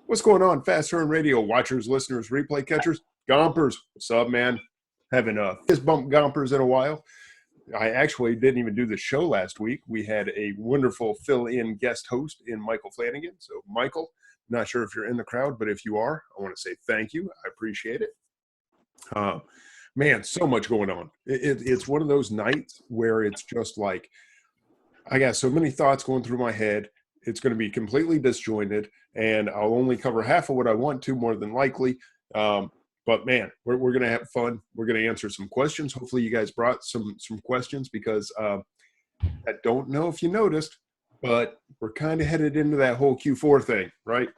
What's going on, Fast Turn Radio watchers, listeners, replay catchers, Gompers? What's up, man? Haven't fist bump Gompers in a while. I actually didn't even do the show last week. We had a wonderful fill-in guest host in Michael Flanagan. So, Michael, not sure if you're in the crowd, but if you are, I want to say thank you. I appreciate it. Man, so much going on. It's one of those nights where it's just like, I got so many thoughts going through my head. It's going to be completely disjointed, and I'll only cover half of what I want to, more than likely. But man, we're going to have fun. We're going to answer some questions. Hopefully you guys brought some questions because I don't know if you noticed, but we're kind of headed into that whole Q4 thing, right?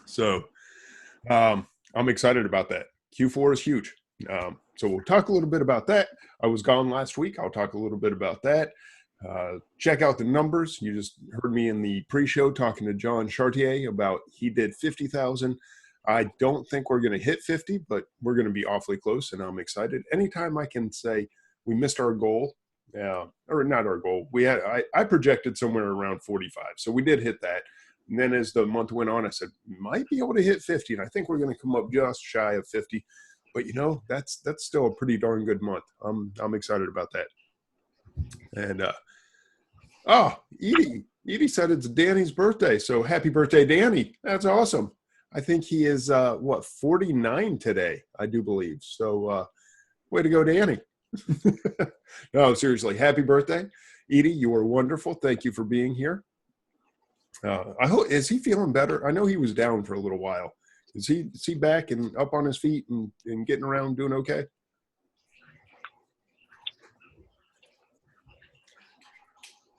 So I'm excited about that. Q4 is huge. So we'll talk a little bit about that. I was gone last week. I'll talk a little bit about that. Check out the numbers. You just heard me in the pre-show talking to John Chartier about he did 50,000. I don't think we're going to hit 50, but we're going to be awfully close, and I'm excited. Anytime I can say we missed our goal, or not our goal, I projected somewhere around 45, so we did hit that. And then as the month went on, I said might be able to hit 50, and I think we're going to come up just shy of 50. But you know, that's still a pretty darn good month. I'm excited about that. And Edie said it's Danny's birthday, so happy birthday, Danny. That's awesome. I think he is 49 today, I do believe. So way to go, Danny. No, seriously, happy birthday, Edie. You are wonderful. Thank you for being here. I hope, is he feeling better? I know he was down for a little while. Is he back and up on his feet and getting around, doing okay?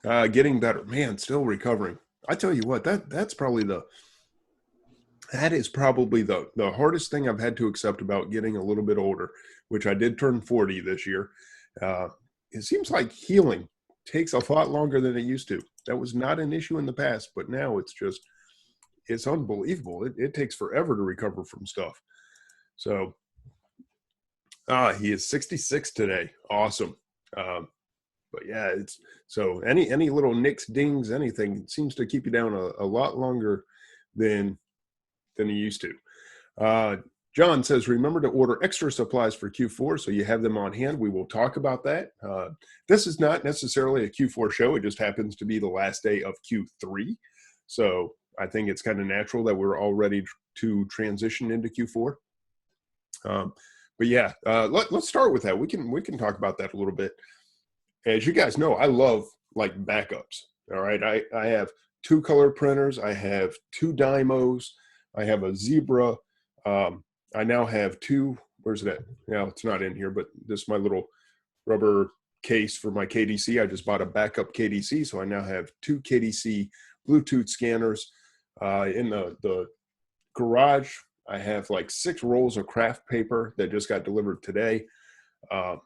Getting better, man. Still recovering. I tell you what, that is probably the hardest thing I've had to accept about getting a little bit older, which I did turn 40 this year. It seems like healing takes a lot longer than it used to. That was not an issue in the past, but now it's unbelievable. It takes forever to recover from stuff. So he is 66 today. Awesome. But yeah, it's so any little nicks, dings, anything seems to keep you down a lot longer than he used to. John says, remember to order extra supplies for Q4 so you have them on hand. We will talk about that. This is not necessarily a Q4 show. It just happens to be the last day of Q3. So I think it's kind of natural that we're all ready to transition into Q4. But yeah, let's start with that. We can talk about that a little bit. As you guys know, I love like backups. All right. I have 2 color printers. I have 2 Dymos. I have a Zebra. I now have 2. Where's it at? Now it's not in here, but this is my little rubber case for my KDC. I just bought a backup KDC. So I now have 2 KDC Bluetooth scanners. In the garage, I have like 6 rolls of craft paper that just got delivered today. I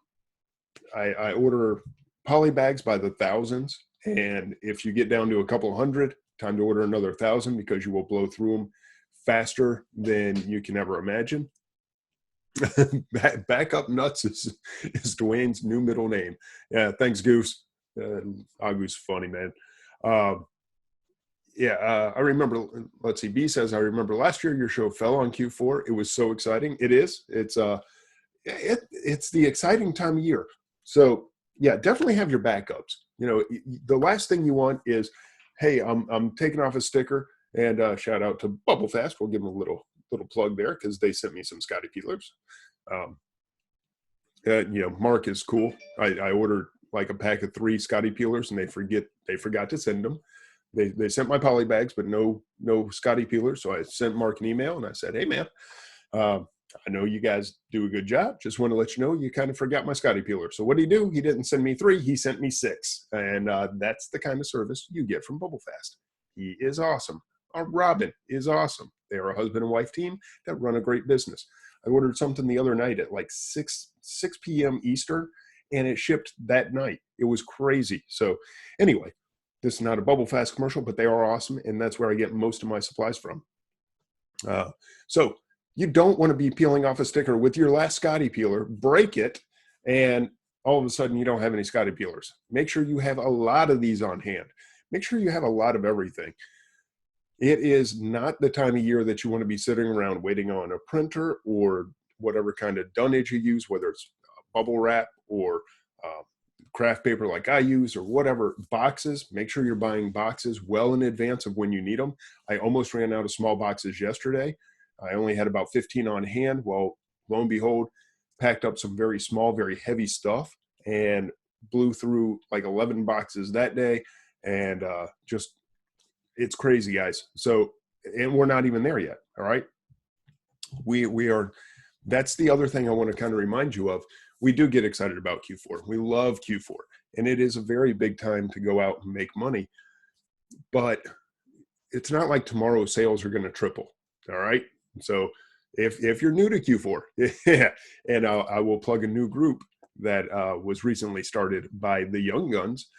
order poly bags by the thousands, and if you get down to a couple hundred, time to order another 1,000 because you will blow through them faster than you can ever imagine. Backup Nuts is Dwayne's new middle name. Yeah, thanks, Goose. Goose, funny man. I remember. Let's see. B says, I remember last year your show fell on Q4. It was so exciting. It is. It's the exciting time of year. So yeah, definitely have your backups. You know, the last thing you want is, hey, I'm taking off a sticker, and shout out to Bubble Fast. We'll give them a little plug there because they sent me some Scotty peelers. Mark is cool. I ordered like a pack of 3 Scotty peelers, and they forgot to send them. They sent my poly bags, but no Scotty peelers. So I sent Mark an email and I said, hey man, I know you guys do a good job. Just want to let you know you kind of forgot my Scotty peeler. So what did he do? He didn't send me 3. He sent me 6. And that's the kind of service you get from Bubble Fast. He is awesome. Robin is awesome. They are a husband and wife team that run a great business. I ordered something the other night at like 6 p.m. Eastern, and it shipped that night. It was crazy. So anyway, this is not a Bubble Fast commercial, but they are awesome, and that's where I get most of my supplies from. So you don't want to be peeling off a sticker with your last Scotty peeler, break it, and all of a sudden you don't have any Scotty peelers. Make sure you have a lot of these on hand. Make sure you have a lot of everything. It is not the time of year that you want to be sitting around waiting on a printer or whatever kind of dunnage you use, whether it's bubble wrap or uh, craft paper like I use or whatever. Boxes, make sure you're buying boxes well in advance of when you need them. I almost ran out of small boxes yesterday. I only had about 15 on hand. Well, lo and behold, packed up some very small, very heavy stuff and blew through like 11 boxes that day. And just, it's crazy, guys. So, and we're not even there yet. All right. We are, that's the other thing I want to kind of remind you of. We do get excited about Q4. We love Q4, and it is a very big time to go out and make money. But it's not like tomorrow sales are going to triple. All right. So if you're new to Q4, yeah, and I will plug a new group that was recently started by the Young Guns.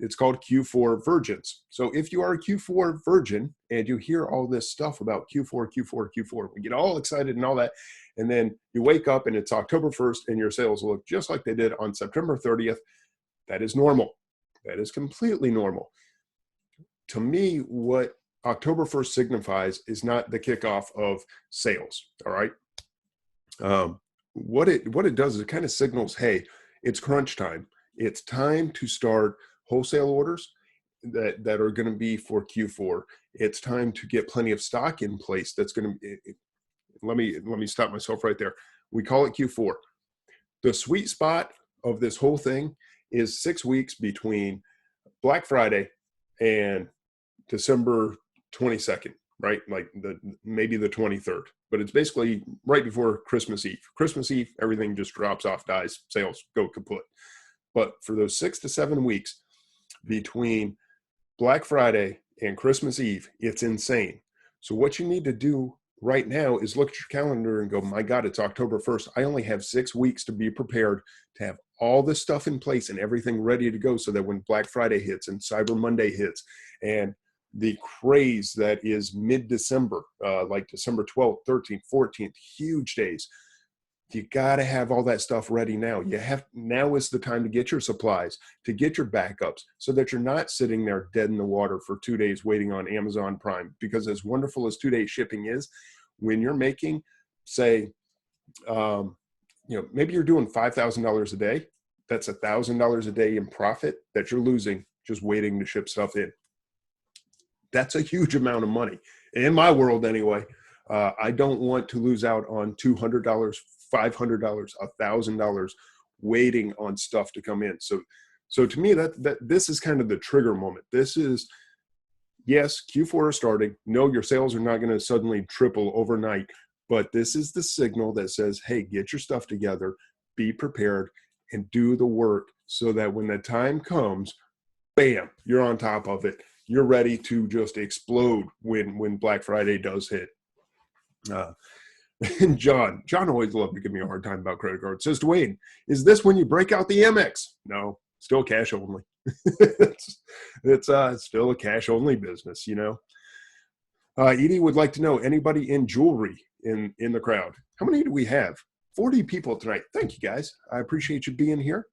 It's called Q4 Virgins. So if you are a Q4 virgin and you hear all this stuff about Q4, Q4, Q4, we get all excited and all that. And then you wake up and it's October 1st and your sales look just like they did on September 30th. That is normal. That is completely normal. To me, what October 1st signifies is not the kickoff of sales. All right. What it does is it kind of signals, hey, it's crunch time. It's time to start wholesale orders that are going to be for Q4. It's time to get plenty of stock in place. That's going to, let me stop myself right there. We call it Q4. The sweet spot of this whole thing is 6 weeks between Black Friday and December 22nd, right? Like maybe the 23rd, but it's basically right before Christmas Eve. Christmas Eve, everything just drops off, dies, sales go kaput. But for those 6 to 7 weeks between Black Friday and Christmas Eve, it's insane. So what you need to do right now is look at your calendar and go, my God, it's October 1st. I only have 6 weeks to be prepared to have all this stuff in place and everything ready to go so that when Black Friday hits and Cyber Monday hits and the craze that is mid-December, like December 12th, 13th, 14th, huge days, you got to have all that stuff ready now. Now is the time to get your supplies, to get your backups so that you're not sitting there dead in the water for 2 days waiting on Amazon Prime. Because as wonderful as 2-day shipping is, when you're making, say, maybe you're doing $5,000 a day, that's $1,000 a day in profit that you're losing just waiting to ship stuff in. That's a huge amount of money. In my world anyway, I don't want to lose out on $200, $500, $1,000 waiting on stuff to come in. So to me, that this is kind of the trigger moment. This is, yes, Q4 is starting. No, your sales are not going to suddenly triple overnight, but this is the signal that says, hey, get your stuff together, be prepared, and do the work so that when the time comes, bam, you're on top of it. You're ready to just explode when Black Friday does hit. And John always loved to give me a hard time about credit cards. Says, Dwayne, is this when you break out the Amex? No, still cash only. it's still a cash only business, you know. Edie would like to know, anybody in jewelry in the crowd? How many do we have? 40 people tonight. Thank you, guys. I appreciate you being here.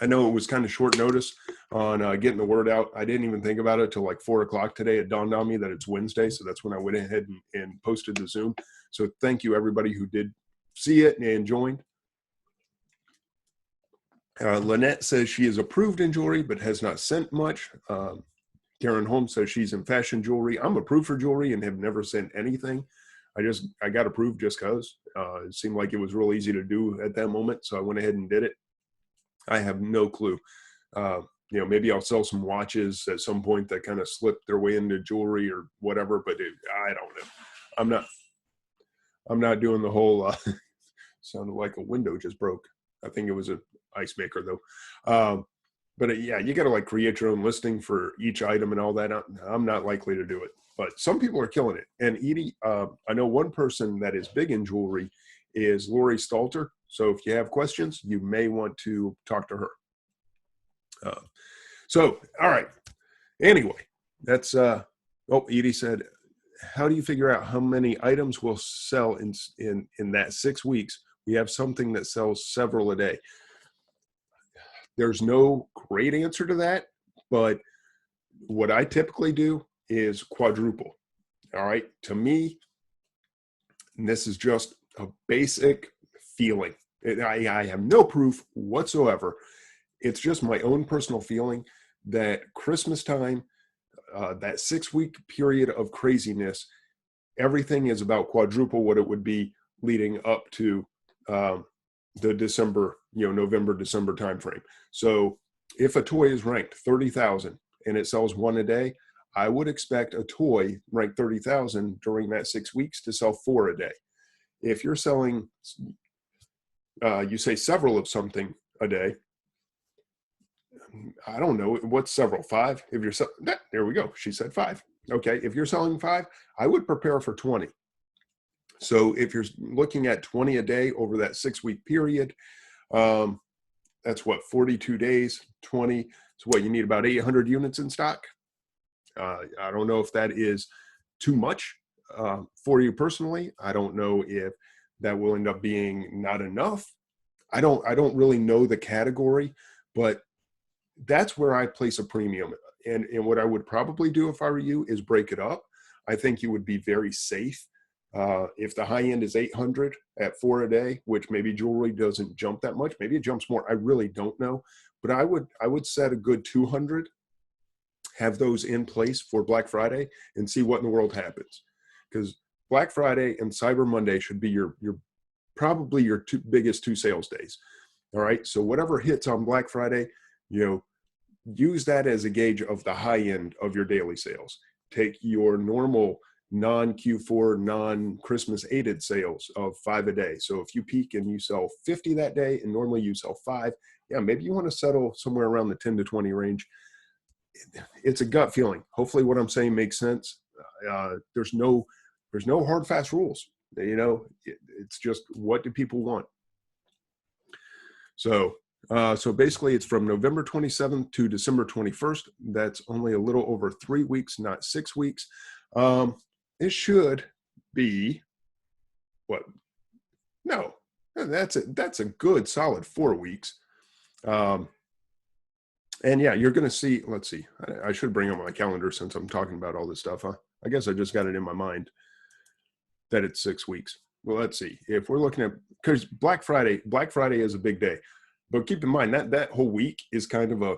I know it was kind of short notice on getting the word out. I didn't even think about it till like 4 o'clock today. It dawned on me that it's Wednesday. So that's when I went ahead and posted the Zoom. So thank you, everybody who did see it and joined. Lynette says she is approved in jewelry, but has not sent much. Karen Holmes says she's in fashion jewelry. I'm approved for jewelry and have never sent anything. I got approved just because it seemed like it was real easy to do at that moment. So I went ahead and did it. I have no clue. Maybe I'll sell some watches at some point that kind of slip their way into jewelry or whatever, but I don't know. I'm not doing the whole, sounded like a window just broke. I think it was an ice maker though. But yeah, you got to like create your own listing for each item and all that. I'm not likely to do it, but some people are killing it. And Edie, I know one person that is big in jewelry is Lori Stalter. So if you have questions, you may want to talk to her. All right. Anyway, that's, Edie said, how do you figure out how many items will sell in that 6 weeks? We have something that sells several a day. There's no great answer to that, but what I typically do is quadruple. All right. To me, and this is just a basic feeling. I have no proof whatsoever. It's just my own personal feeling that Christmas time, that 6-week period of craziness, everything is about quadruple what it would be leading up to the December, November, December timeframe. So if a toy is ranked 30,000 and it sells one a day, I would expect a toy ranked 30,000 during that 6 weeks to sell 4 a day. If you're selling, you say several of something a day, I don't know, what's several? 5? If you're there we go. She said 5. Okay. If you're selling 5, I would prepare for 20. So if you're looking at 20 a day over that 6-week period, that's what, 42 days, 20. So what, you need about 800 units in stock. I don't know if that is too much for you personally. I don't know if that will end up being not enough. I don't really know the category, but that's where I place a premium. And what I would probably do if I were you is break it up. I think you would be very safe. If the high end is 800 at 4 a day, which maybe jewelry doesn't jump that much, maybe it jumps more. I really don't know, but I would set a good 200, have those in place for Black Friday and see what in the world happens. Because Black Friday and Cyber Monday should be your probably your biggest 2 sales days. All right. So whatever hits on Black Friday, use that as a gauge of the high end of your daily sales. Take your normal non-Q4, non-Christmas aided sales of 5 a day. So if you peak and you sell 50 that day and normally you sell 5, yeah, maybe you want to settle somewhere around the 10 to 20 range. It's a gut feeling. Hopefully what I'm saying makes sense. There's no hard, fast rules. It's just, what do people want? So basically it's from November 27th to December 21st. That's only a little over 3 weeks, not 6 weeks. It should be what? No, that's a good solid 4 weeks. And yeah, you're going to see, let's see, I should bring up my calendar since I'm talking about all this stuff. I guess I just got it in my mind that it's 6 weeks. Well, let's see. If we're looking at, because Black Friday is a big day, but keep in mind that whole week is kind of a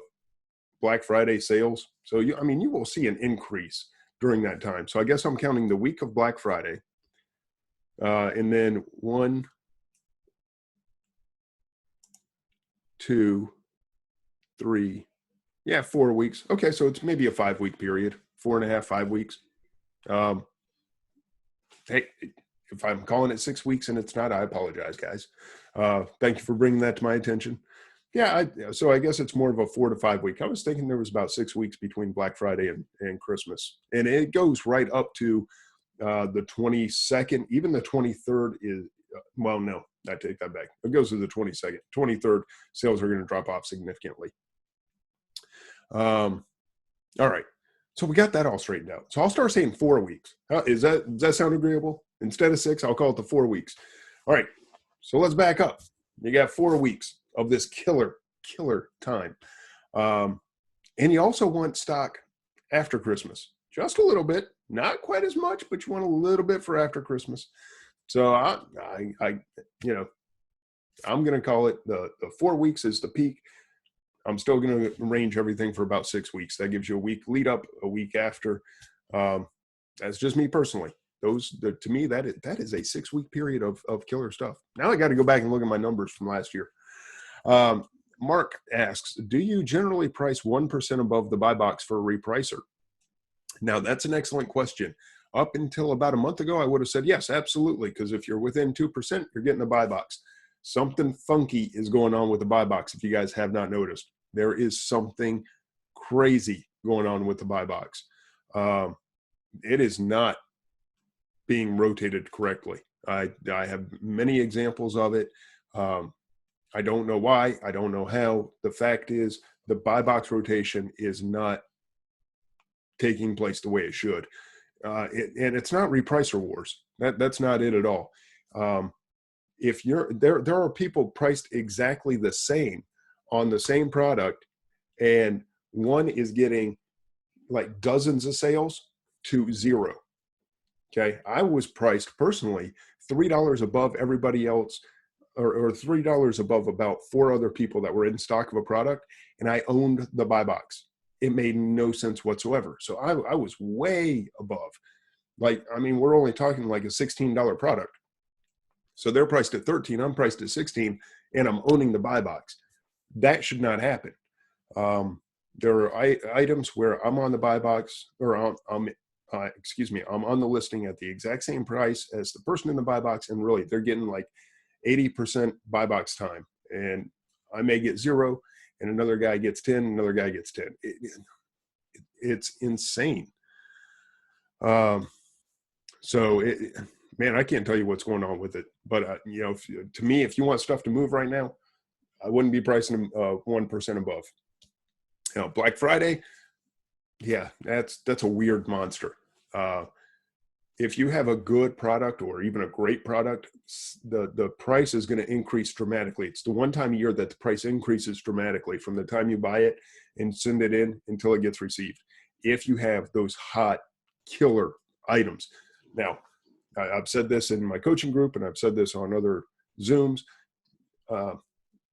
Black Friday sales. So you will see an increase during that time. So I guess I'm counting the week of Black Friday. And then 1, 2, 3, 4 weeks. Okay, so it's maybe a 5-week period, 4.5, 5 weeks. Hey, if I'm calling it 6 weeks and it's not, I apologize, guys. Thank you for bringing that to my attention. Yeah, so I guess it's more of a 4 to 5 week. I was thinking there was about 6 weeks between Black Friday and Christmas. And it goes right up to the 22nd. Even the 23rd is, well, no, I take that back. It goes to the 22nd. 23rd, sales are going to drop off significantly. All right. So we got that all straightened out. So I'll start saying 4 weeks. Does that sound agreeable? Instead of 6, I'll call it the 4 weeks. All right. So let's back up. You got 4 weeks of this killer time. And you also want stock after Christmas. Just a little bit. Not quite as much, but you want a little bit for after Christmas. So I'm going to call it the 4 weeks is the peak. I'm still going to arrange everything for about 6 weeks. That gives you a week lead up, a week after. That's just me personally. To me, that is a 6-week period of killer stuff. Now I got to go back and look at my numbers from last year. Mark asks, do you generally price 1% above the buy box for a repricer? Now that's an excellent question. Up until about a month ago, I would have said yes, absolutely. Because if you're within 2%, you're getting a buy box. Something funky is going on with the buy box. If you guys have not noticed, there is something crazy going on with the buy box. It is not being rotated correctly. I have many examples of it. I don't know why. I don't know how. The fact is the buy box rotation is not taking place the way it should. And it's not repricer wars. That's not it at all. If there are people priced exactly the same on the same product, and one is getting like dozens of sales to zero. Okay. I was priced personally $3 above everybody else, or $3 above about 4 other people that were in stock of a product, and I owned the buy box. It made no sense whatsoever. So I was way above. Like, I mean, we're only talking like a $16 product. So they're priced at 13, I'm priced at 16, and I'm owning the buy box. That should not happen. There are items where I'm on the buy box, or I'm on the listing at the exact same price as the person in the buy box, and really they're getting like 80% buy box time, and I may get 0, and another guy gets 10, another guy gets 10. It's insane. Man, I can't tell you what's going on with it, but you know, to me, if you want stuff to move right now, I wouldn't be pricing them 1% above. You know, Black Friday, yeah, that's a weird monster. If you have a good product or even a great product, the price is going to increase dramatically. It's the one time a year that the price increases dramatically from the time you buy it and send it in until it gets received. If you have those hot killer items. Now, I've said this in my coaching group, and I've said this on other Zooms.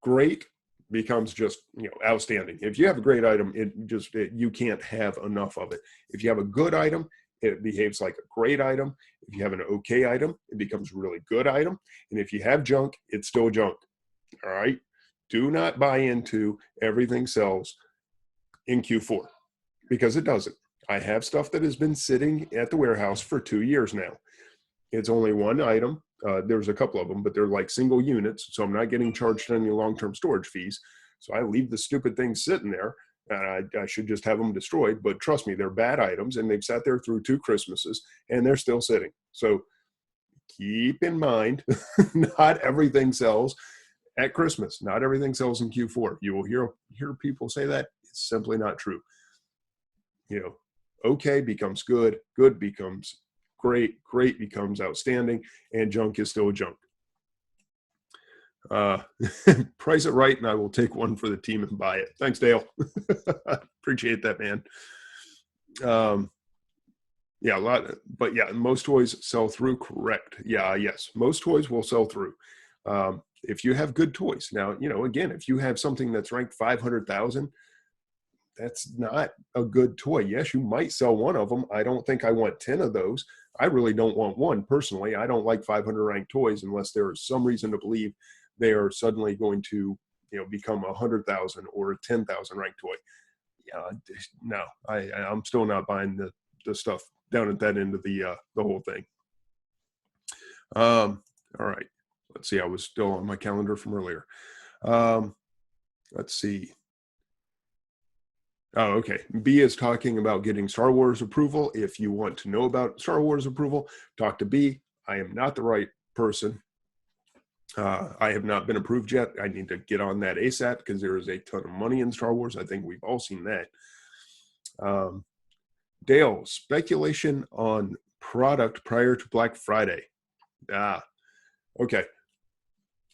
Great becomes just, you know, outstanding. If you have a great item, you can't have enough of it. If you have a good item, it behaves like a great item. If you have an okay item, it becomes a really good item. And if you have junk, it's still junk. All right. Do not buy into everything sells in Q4, because it doesn't. I have stuff that has been sitting at the warehouse for 2 years now. It's only one item. There's a couple of them, but they're like single units. So I'm not getting charged any long-term storage fees. So I leave the stupid things sitting there, and I should just have them destroyed. But trust me, they're bad items, and they've sat there through 2 Christmases, and they're still sitting. So keep in mind, not everything sells at Christmas. Not everything sells in Q4. You will hear people say that. It's simply not true. You know, okay becomes good, good becomes great, great becomes outstanding, and junk is still junk. Price it right, and I will take one for the team and buy it. Thanks, Dale. Appreciate that, man. Yeah, but yeah, most toys sell through. Correct. Yeah, yes, most toys will sell through. If you have good toys. Now, you know, again, if you have something that's ranked 500,000, that's not a good toy. Yes, you might sell one of them. I don't think I want 10 of those. I really don't want one personally. I don't like 500 ranked toys unless there is some reason to believe they are suddenly going to, you know, become 100,000 or a 10,000 ranked toy. Yeah, no, I'm still not buying the stuff down at that end of the whole thing. All right, let's see. I was still on my calendar from earlier. Let's see. Oh, okay. B is talking about getting Star Wars approval. If you want to know about Star Wars approval, talk to B. I am not the right person. I have not been approved yet. I need to get on that ASAP because there is a ton of money in Star Wars. I think we've all seen that. Dale, speculation on product prior to Black Friday. Okay.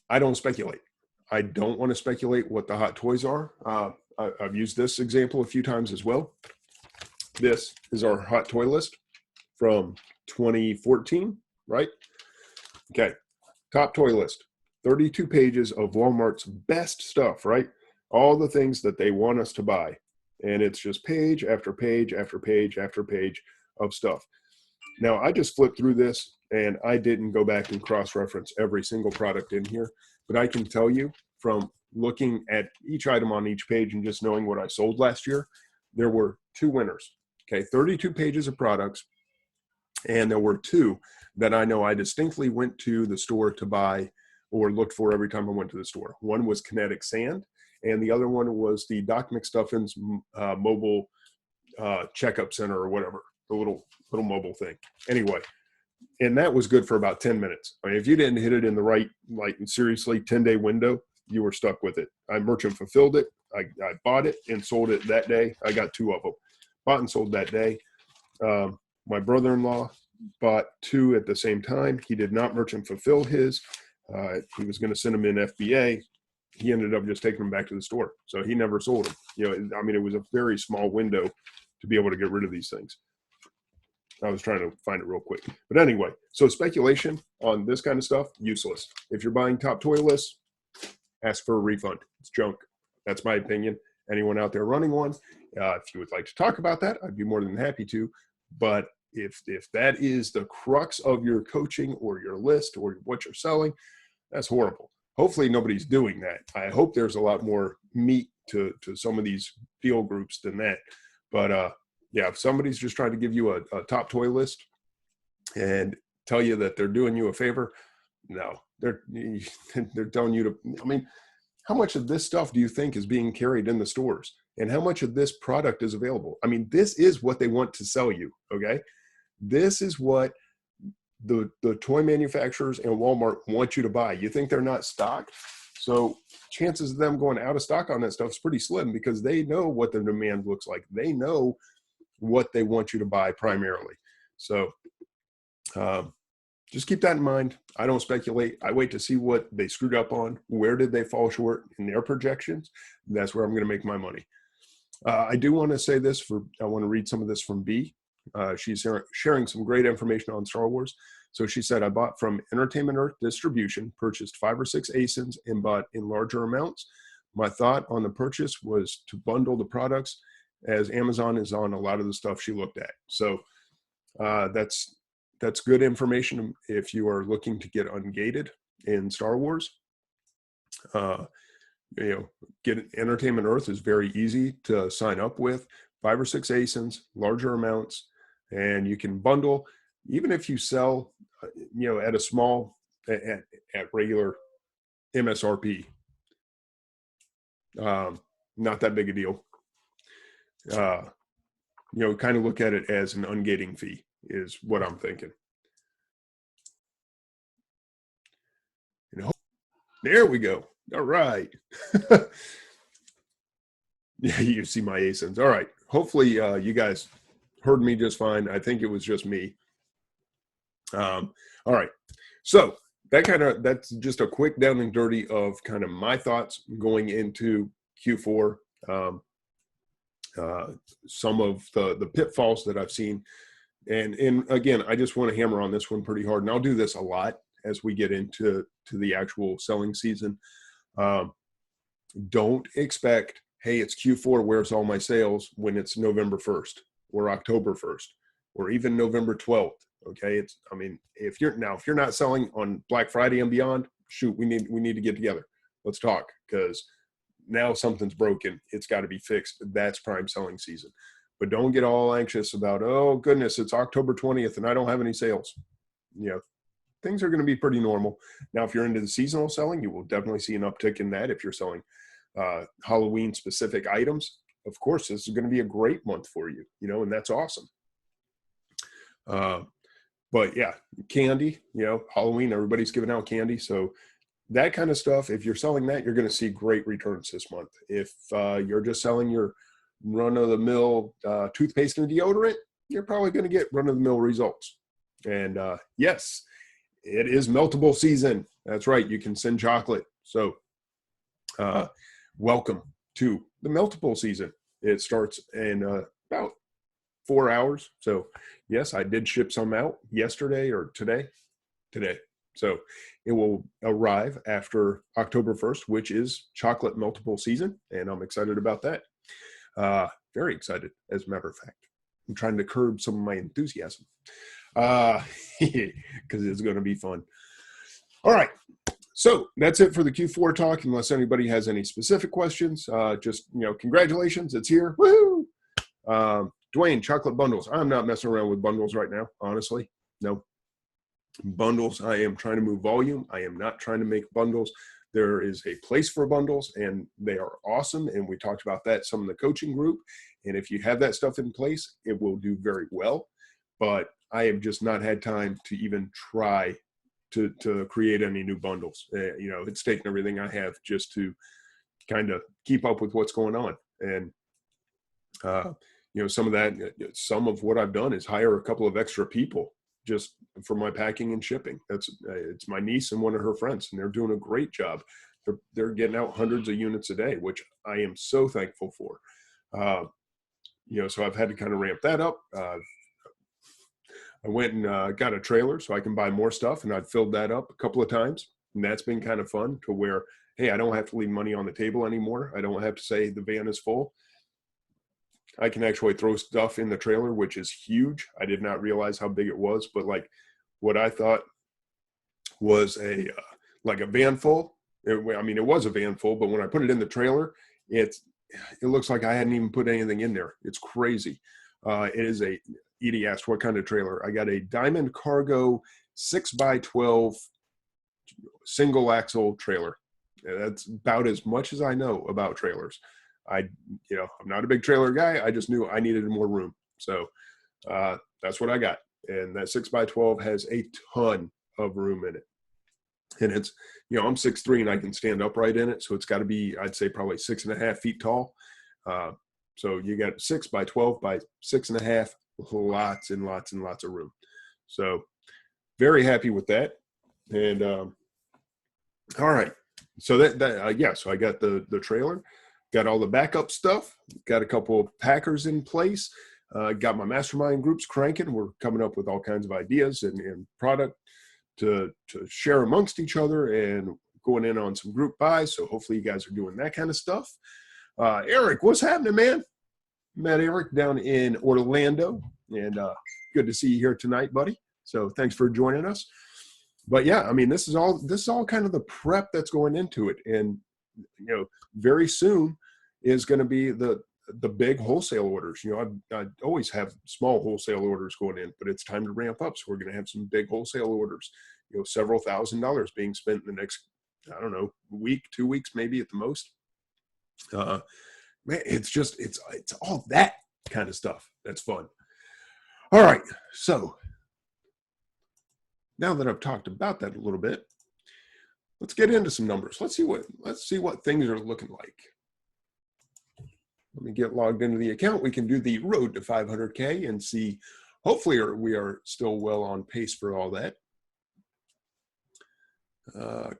I don't speculate. I don't want to speculate what the hot toys are. I've used this example a few times as well. This is our hot toy list from 2014, right? Okay, top toy list, 32 pages of Walmart's best stuff, right? All the things that they want us to buy. And it's just page after page after page after page of stuff. Now, I just flipped through this, and I didn't go back and cross-reference every single product in here, but I can tell you from looking at each item on each page and just knowing what I sold last year, there were 2 winners. Okay, 32 pages of products, and there were 2 that I know I distinctly went to the store to buy or looked for every time I went to the store. One was Kinetic Sand, and the other one was the Doc McStuffins mobile checkup center or whatever, the little mobile thing. Anyway, and that was good for about 10 minutes. I mean, if you didn't hit it in the right, like seriously 10-day window, you were stuck with it. I merchant fulfilled it. I bought it and sold it that day. I got 2 of them. Bought and sold that day. My brother-in-law bought 2 at the same time. He did not merchant fulfill his. He was going to send them in FBA. He ended up just taking them back to the store. So he never sold them. You know, I mean, it was a very small window to be able to get rid of these things. I was trying to find it real quick. But anyway, so speculation on this kind of stuff, useless. If you're buying top toy lists, ask for a refund. It's junk. That's my opinion. Anyone out there running one, if you would like to talk about that, I'd be more than happy to. But if that is the crux of your coaching or your list or what you're selling, that's horrible. Hopefully nobody's doing that. I hope there's a lot more meat to some of these deal groups than that. But yeah, if somebody's just trying to give you a top toy list and tell you that they're doing you a favor, no, they're telling you to, I mean, how much of this stuff do you think is being carried in the stores? And how much of this product is available? I mean, this is what they want to sell you, okay? This is what the toy manufacturers and Walmart want you to buy. You think they're not stocked? So chances of them going out of stock on that stuff is pretty slim because they know what the demand looks like. They know what they want you to buy primarily. So just keep that in mind. I don't speculate. I wait to see what they screwed up on. Where did they fall short in their projections? That's where I'm going to make my money. I do want to say this I want to read some of this from B. She's sharing some great information on Star Wars. So she said, I bought from Entertainment Earth Distribution, purchased 5 or 6 ASINs and bought in larger amounts. My thought on the purchase was to bundle the products as Amazon is on a lot of the stuff she looked at. So that's good information if you are looking to get ungated in Star Wars. Get Entertainment Earth is very easy to sign up with. 5 or 6 ASINs, larger amounts, and you can bundle. Even if you sell, at a small, at regular MSRP, not that big a deal. Kind of look at it as an ungating fee is what I'm thinking. There we go. All right. Yeah, you see my ASINs. All right. Hopefully you guys heard me just fine. I think it was just me. All right. So that's just a quick down and dirty of kind of my thoughts going into Q4. Some of the pitfalls that I've seen. And again, I just want to hammer on this one pretty hard. And I'll do this a lot as we get into the actual selling season. Don't expect, hey, it's Q4, where's all my sales, when it's November 1st or October 1st or even November 12th. Okay. If you're not selling on Black Friday and beyond, shoot, we need to get together. Let's talk, because now something's broken. It's got to be fixed. That's prime selling season. But don't get all anxious about, oh goodness, it's October 20th and I don't have any sales. Things are going to be pretty normal. Now, if you're into the seasonal selling, you will definitely see an uptick in that. If you're selling Halloween specific items, of course, this is going to be a great month for you, and that's awesome. But yeah, candy, Halloween, everybody's giving out candy. So that kind of stuff, if you're selling that, you're going to see great returns this month. If you're just selling your run-of-the-mill toothpaste and deodorant, you're probably going to get run-of-the-mill results. And yes, it is meltable season. That's right. You can send chocolate. So welcome to the meltable season. It starts in about 4 hours. So yes, I did ship some out yesterday or today. So it will arrive after October 1st, which is chocolate meltable season. And I'm excited about that. Very excited, as a matter of fact. I'm trying to curb some of my enthusiasm because it's going to be fun. All right. So that's it for the Q4 talk. Unless anybody has any specific questions, just, congratulations. It's here. Woohoo! Dwayne, chocolate bundles. I'm not messing around with bundles right now, honestly. No. Bundles, I am trying to move volume. I am not trying to make bundles. There is a place for bundles, and they are awesome. And we talked about that some in the coaching group. And if you have that stuff in place, it will do very well. But I have just not had time to even try to create any new bundles. It's taken everything I have just to kind of keep up with what's going on. And, some of what I've done is hire a couple of extra people just for my packing and shipping. It's my niece and one of her friends, and they're doing a great job. They're getting out hundreds of units a day, which I am so thankful for. So I've had to kind of ramp that up. I went and got a trailer so I can buy more stuff, and I've filled that up a couple of times, and that's been kind of fun to where, hey, I don't have to leave money on the table anymore. I don't have to say the van is full. I can actually throw stuff in the trailer, which is huge. I did not realize how big it was, but like what I thought was like a van full. I mean, it was a van full, but when I put it in the trailer, it looks like I hadn't even put anything in there. It's crazy. It is Edie asked what kind of trailer. I got a Diamond Cargo 6x12 single axle trailer. And that's about as much as I know about trailers. I'm not a big trailer guy. I just knew I needed more room. So that's what I got. And that 6x12 has a ton of room in it. And it's, I'm 6'3" and I can stand upright in it. So it's got to be, I'd say probably 6.5 feet tall. So you got 6x12 by 6.5, lots and lots and lots of room. So very happy with that. And all right. So so I got the trailer, got all the backup stuff, got a couple of packers in place, got my mastermind groups cranking. We're coming up with all kinds of ideas and product to share amongst each other and going in on some group buys. So hopefully you guys are doing that kind of stuff. Eric, what's happening, man? Met Eric down in Orlando, and good to see you here tonight, buddy. So thanks for joining us. But yeah, I mean, this is all kind of the prep that's going into it. And, very soon is going to be the big wholesale orders. I always have small wholesale orders going in, but it's time to ramp up. So we're going to have some big wholesale orders, several $1,000s being spent in the next, I don't know, week, 2 weeks, maybe at the most. Man, it's all that kind of stuff. That's fun. All right. So now that I've talked about that a little bit, let's get into some numbers. Let's see what things are looking like. Let me get logged into the account. We can do the road to 500K and see, hopefully we are still well on pace for all that. All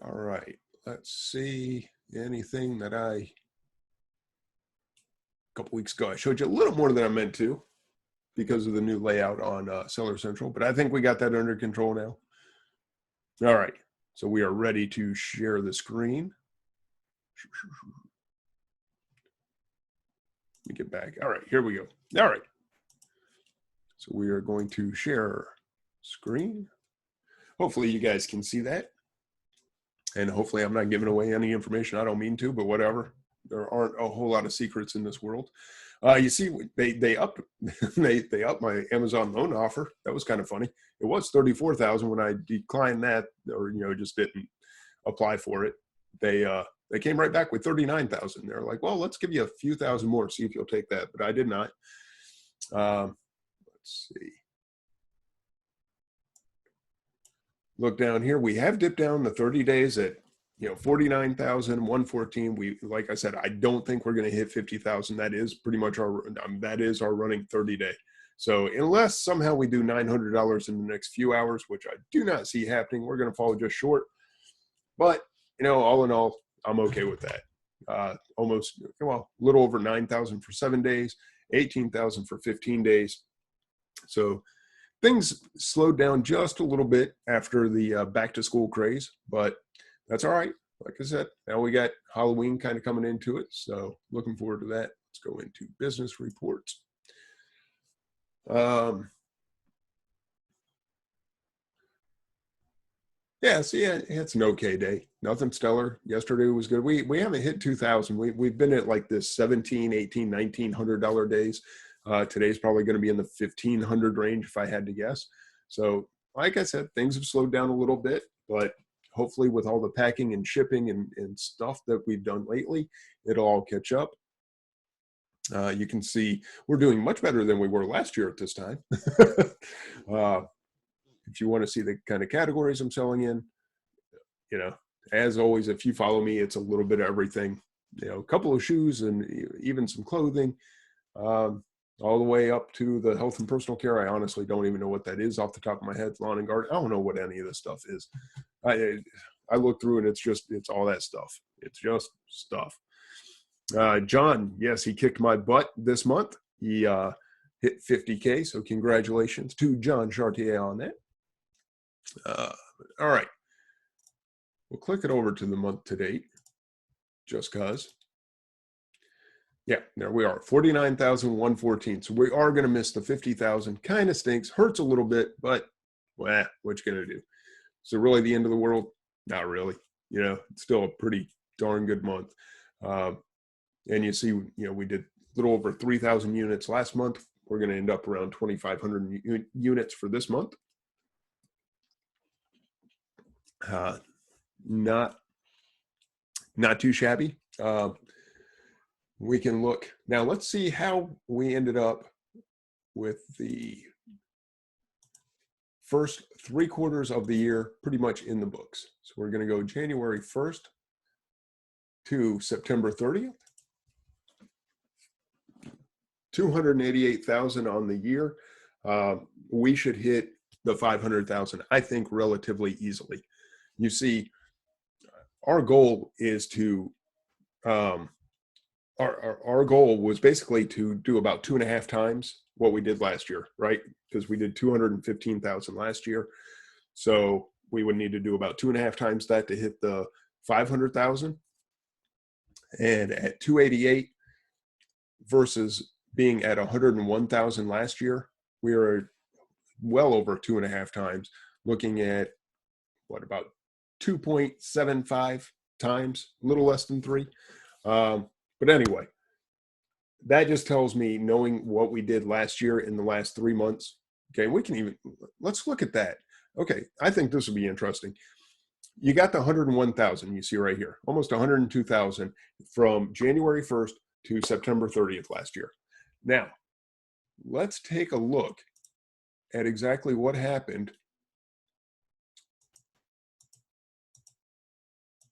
right, let's see anything that a couple weeks ago, I showed you a little more than I meant to because of the new layout on Seller Central, but I think we got that under control now. All right, so we are ready to share the screen. Let me get back. All right, here we go. All right. So we are going to share screen. Hopefully you guys can see that. And hopefully I'm not giving away any information I don't mean to, but whatever. There aren't a whole lot of secrets in this world. You see, they upped they upped my Amazon loan offer. That was kind of funny. It was $34,000 when I declined that, or just didn't apply for it. They came right back with $39,000. They're like, well, let's give you a few thousand more, see if you'll take that. But I did not. Let's see. Look down here. We have dipped down the 30 days at 49,114. Like I said, I don't think we're going to hit 50,000. That is pretty much our running 30 day. So unless somehow we do $900 in the next few hours, which I do not see happening, we're going to fall just short. But all in all, I'm okay with that. Almost, a little over 9,000 for 7 days, 18,000 for 15 days. So things slowed down just a little bit after the back to school craze, but that's all right. Like I said, now we got Halloween kind of coming into it. So looking forward to that. Let's go into business reports. Yeah, see, it's an okay day. Nothing stellar. Yesterday was good. We haven't hit 2,000. We've been at like this $1,700, $1,800, $1,900 days. Today's probably going to be in the 1,500 range if I had to guess. So like I said, things have slowed down a little bit, but hopefully with all the packing and shipping and stuff that we've done lately, it'll all catch up. You can see we're doing much better than we were last year at this time. If you want to see the kind of categories I'm selling in, as always, if you follow me, it's a little bit of everything, a couple of shoes and even some clothing, all the way up to the health and personal care. I honestly don't even know what that is off the top of my head. Lawn and garden. I don't know what any of this stuff is. I look through and it's all that stuff. It's just stuff. John, yes, he kicked my butt this month. He hit 50K, so congratulations to John Chartier on that. All right. We'll click it over to the month to date, just because. Yeah, there we are, 49,114. So we are going to miss the 50,000. Kind of stinks, hurts a little bit, but what you going to do? So really the end of the world? Not really. You know, it's still a pretty darn good month. And you see, we did a little over 3,000 units last month. We're going to end up around 2,500 units for this month. Not too shabby. We can look now. Let's see how we ended up with the first 3 quarters of the year pretty much in the books. So we're going to go January 1st to September 30th. 288,000 on the year. We should hit the 500,000, I think, relatively easily. You see, our goal is to our goal was basically to do about 2.5 times what we did last year, right? Because we did 215,000 last year. So we would need to do about 2.5 times that to hit the 500,000. And at 288 versus being at 101,000 last year, we are well over 2.5 times, looking at what, about 2.75 times, a little less than 3. But anyway, that just tells me, knowing what we did last year in the last 3 months. Okay, let's look at that. Okay, I think this will be interesting. You got the 101,000 you see right here, almost 102,000 from January 1st to September 30th last year. Now, let's take a look at exactly what happened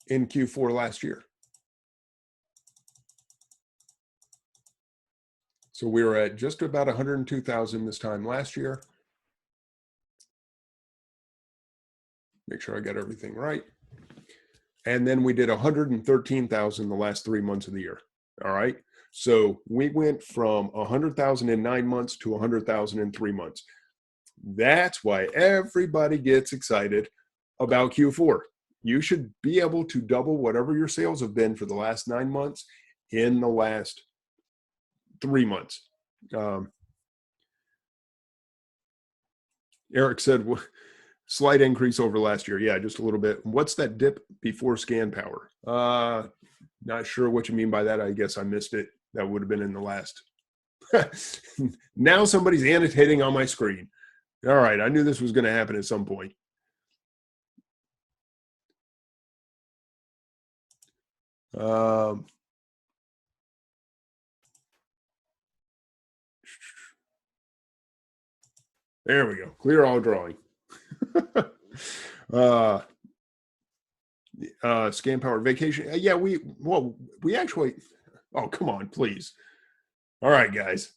in Q4 last year. So we were at just about 102,000 this time last year. Make sure I got everything right. And then we did 113,000 the last 3 months of the year. All right. So we went from 100,000 in 9 months to 100,000 in 3 months. That's why everybody gets excited about Q4. You should be able to double whatever your sales have been for the last 9 months in the last 3 months. Eric said, slight increase over last year. Yeah, just a little bit. What's that dip before scan power? Not sure what you mean by that. I guess I missed it. That would have been in the last. Now somebody's annotating on my screen. All right, I knew this was going to happen at some point. There we go. Clear all drawing. Scan power vacation. Yeah, we actually, oh, come on, please. All right, guys.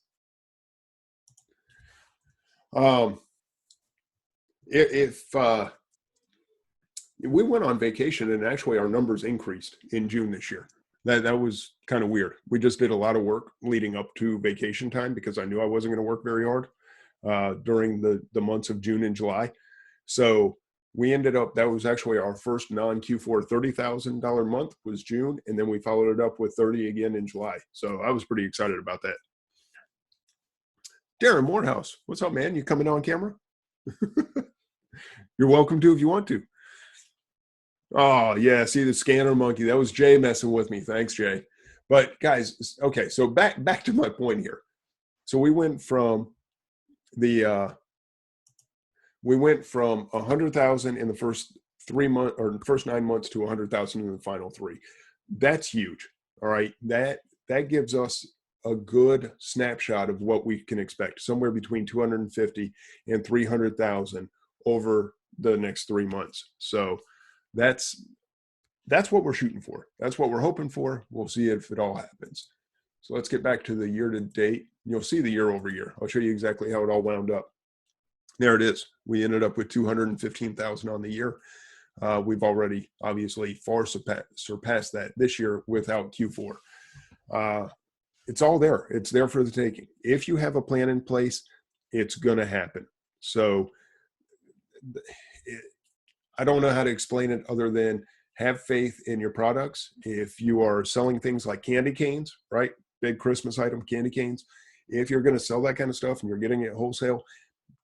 If we went on vacation and actually our numbers increased in June this year. That was kind of weird. We just did a lot of work leading up to vacation time because I knew I wasn't going to work very hard during the months of June and July. So we ended up, that was actually our first non-Q4 $30,000 month was June. And then we followed it up with 30 again in July. So I was pretty excited about that. Darren Morehouse, what's up, man? You coming on camera? You're welcome to if you want to. Oh, yeah. See the scanner monkey. That was Jay messing with me. Thanks, Jay. But guys, okay. So back to my point here. So we went from 100,000 in the first 3 months or first 9 months to 100,000 in the final 3. That's huge. All right. That gives us a good snapshot of what we can expect, somewhere between 250 and 300,000 over the next 3 months. So that's what we're shooting for. That's what we're hoping for. We'll see if it all happens. So let's get back to the year to date. You'll see the year over year. I'll show you exactly how it all wound up. There it is. We ended up with 215,000 on the year. We've already obviously far surpassed that this year without Q4. it's all there. It's there for the taking. If you have a plan in place, it's going to happen. So I don't know how to explain it other than have faith in your products. If you are selling things like candy canes, right? Big Christmas item, candy canes. If you're going to sell that kind of stuff and you're getting it wholesale,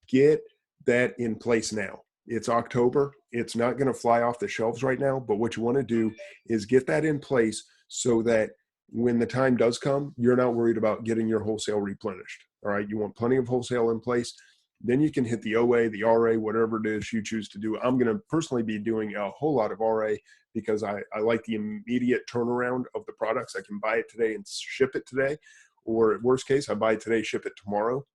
get that in place now. It's October. It's not going to fly off the shelves right now, but what you want to do is get that in place so that when the time does come, you're not worried about getting your wholesale replenished. All right. You want plenty of wholesale in place. Then you can hit the OA, the RA, whatever it is you choose to do. I'm going to personally be doing a whole lot of RA because I like the immediate turnaround of the products. I can buy it today and ship it today. Or worst case, I buy it today, ship it tomorrow.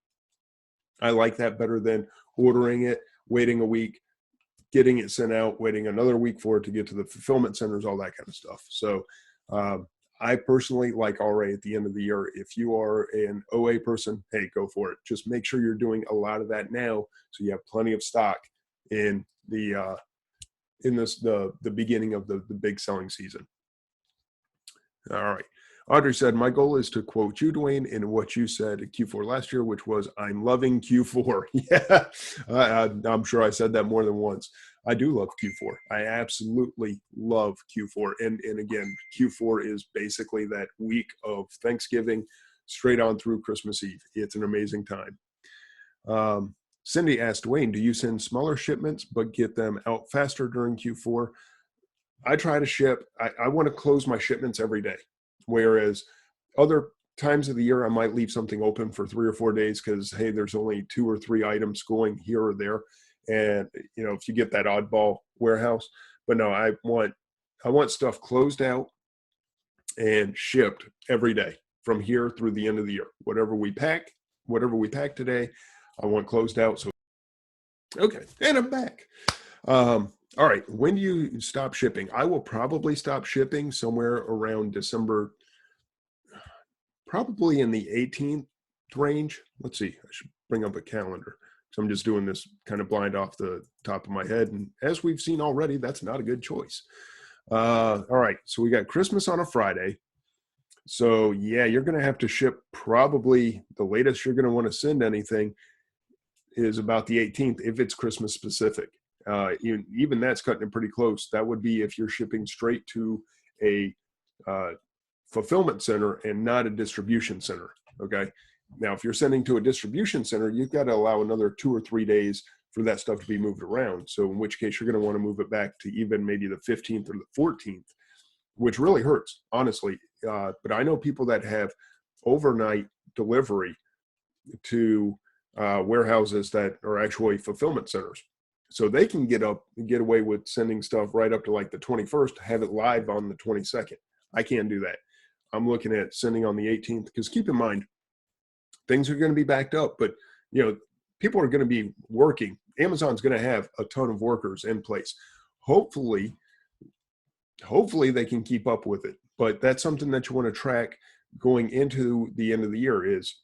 I like that better than ordering it, waiting a week, getting it sent out, waiting another week for it to get to the fulfillment centers, all that kind of stuff. So I personally like RA at the end of the year. If you are an OA person, hey, go for it. Just make sure you're doing a lot of that now so you have plenty of stock in the beginning of the big selling season. All right. Audrey said, my goal is to quote you, Dwayne, in what you said at Q4 last year, which was, I'm loving Q4. Yeah, I'm sure I said that more than once. I do love Q4. I absolutely love Q4. And again, Q4 is basically that week of Thanksgiving straight on through Christmas Eve. It's an amazing time. Cindy asked, Dwayne, do you send smaller shipments but get them out faster during Q4? I try to ship. I want to close my shipments every day. Whereas other times of the year, I might leave something open for 3 or 4 days because, hey, there's only 2 or 3 items going here or there. And, you know, if you get that oddball warehouse, but no, I want stuff closed out and shipped every day from here through the end of the year. Whatever we pack today, I want closed out. So, okay. And I'm back. All right. When do you stop shipping? I will probably stop shipping somewhere around December, probably in the 18th range. Let's see. I should bring up a calendar. So I'm just doing this kind of blind off the top of my head. And as we've seen already, that's not a good choice. All right. So we got Christmas on a Friday. So yeah, you're going to have to ship probably the latest you're going to want to send anything is about the 18th if it's Christmas specific. Even that's cutting it pretty close. That would be if you're shipping straight to a fulfillment center and not a distribution center. Okay. Now, if you're sending to a distribution center, you've got to allow another 2 or 3 days for that stuff to be moved around. So in which case you're going to want to move it back to even maybe the 15th or the 14th, which really hurts, honestly. But I know people that have overnight delivery to warehouses that are actually fulfillment centers. So they can get away with sending stuff right up to like the 21st, have it live on the 22nd. I can't do that. I'm looking at sending on the 18th because keep in mind, things are going to be backed up, but you know, people are going to be working. Amazon's going to have a ton of workers in place. Hopefully they can keep up with it. But that's something that you want to track going into the end of the year is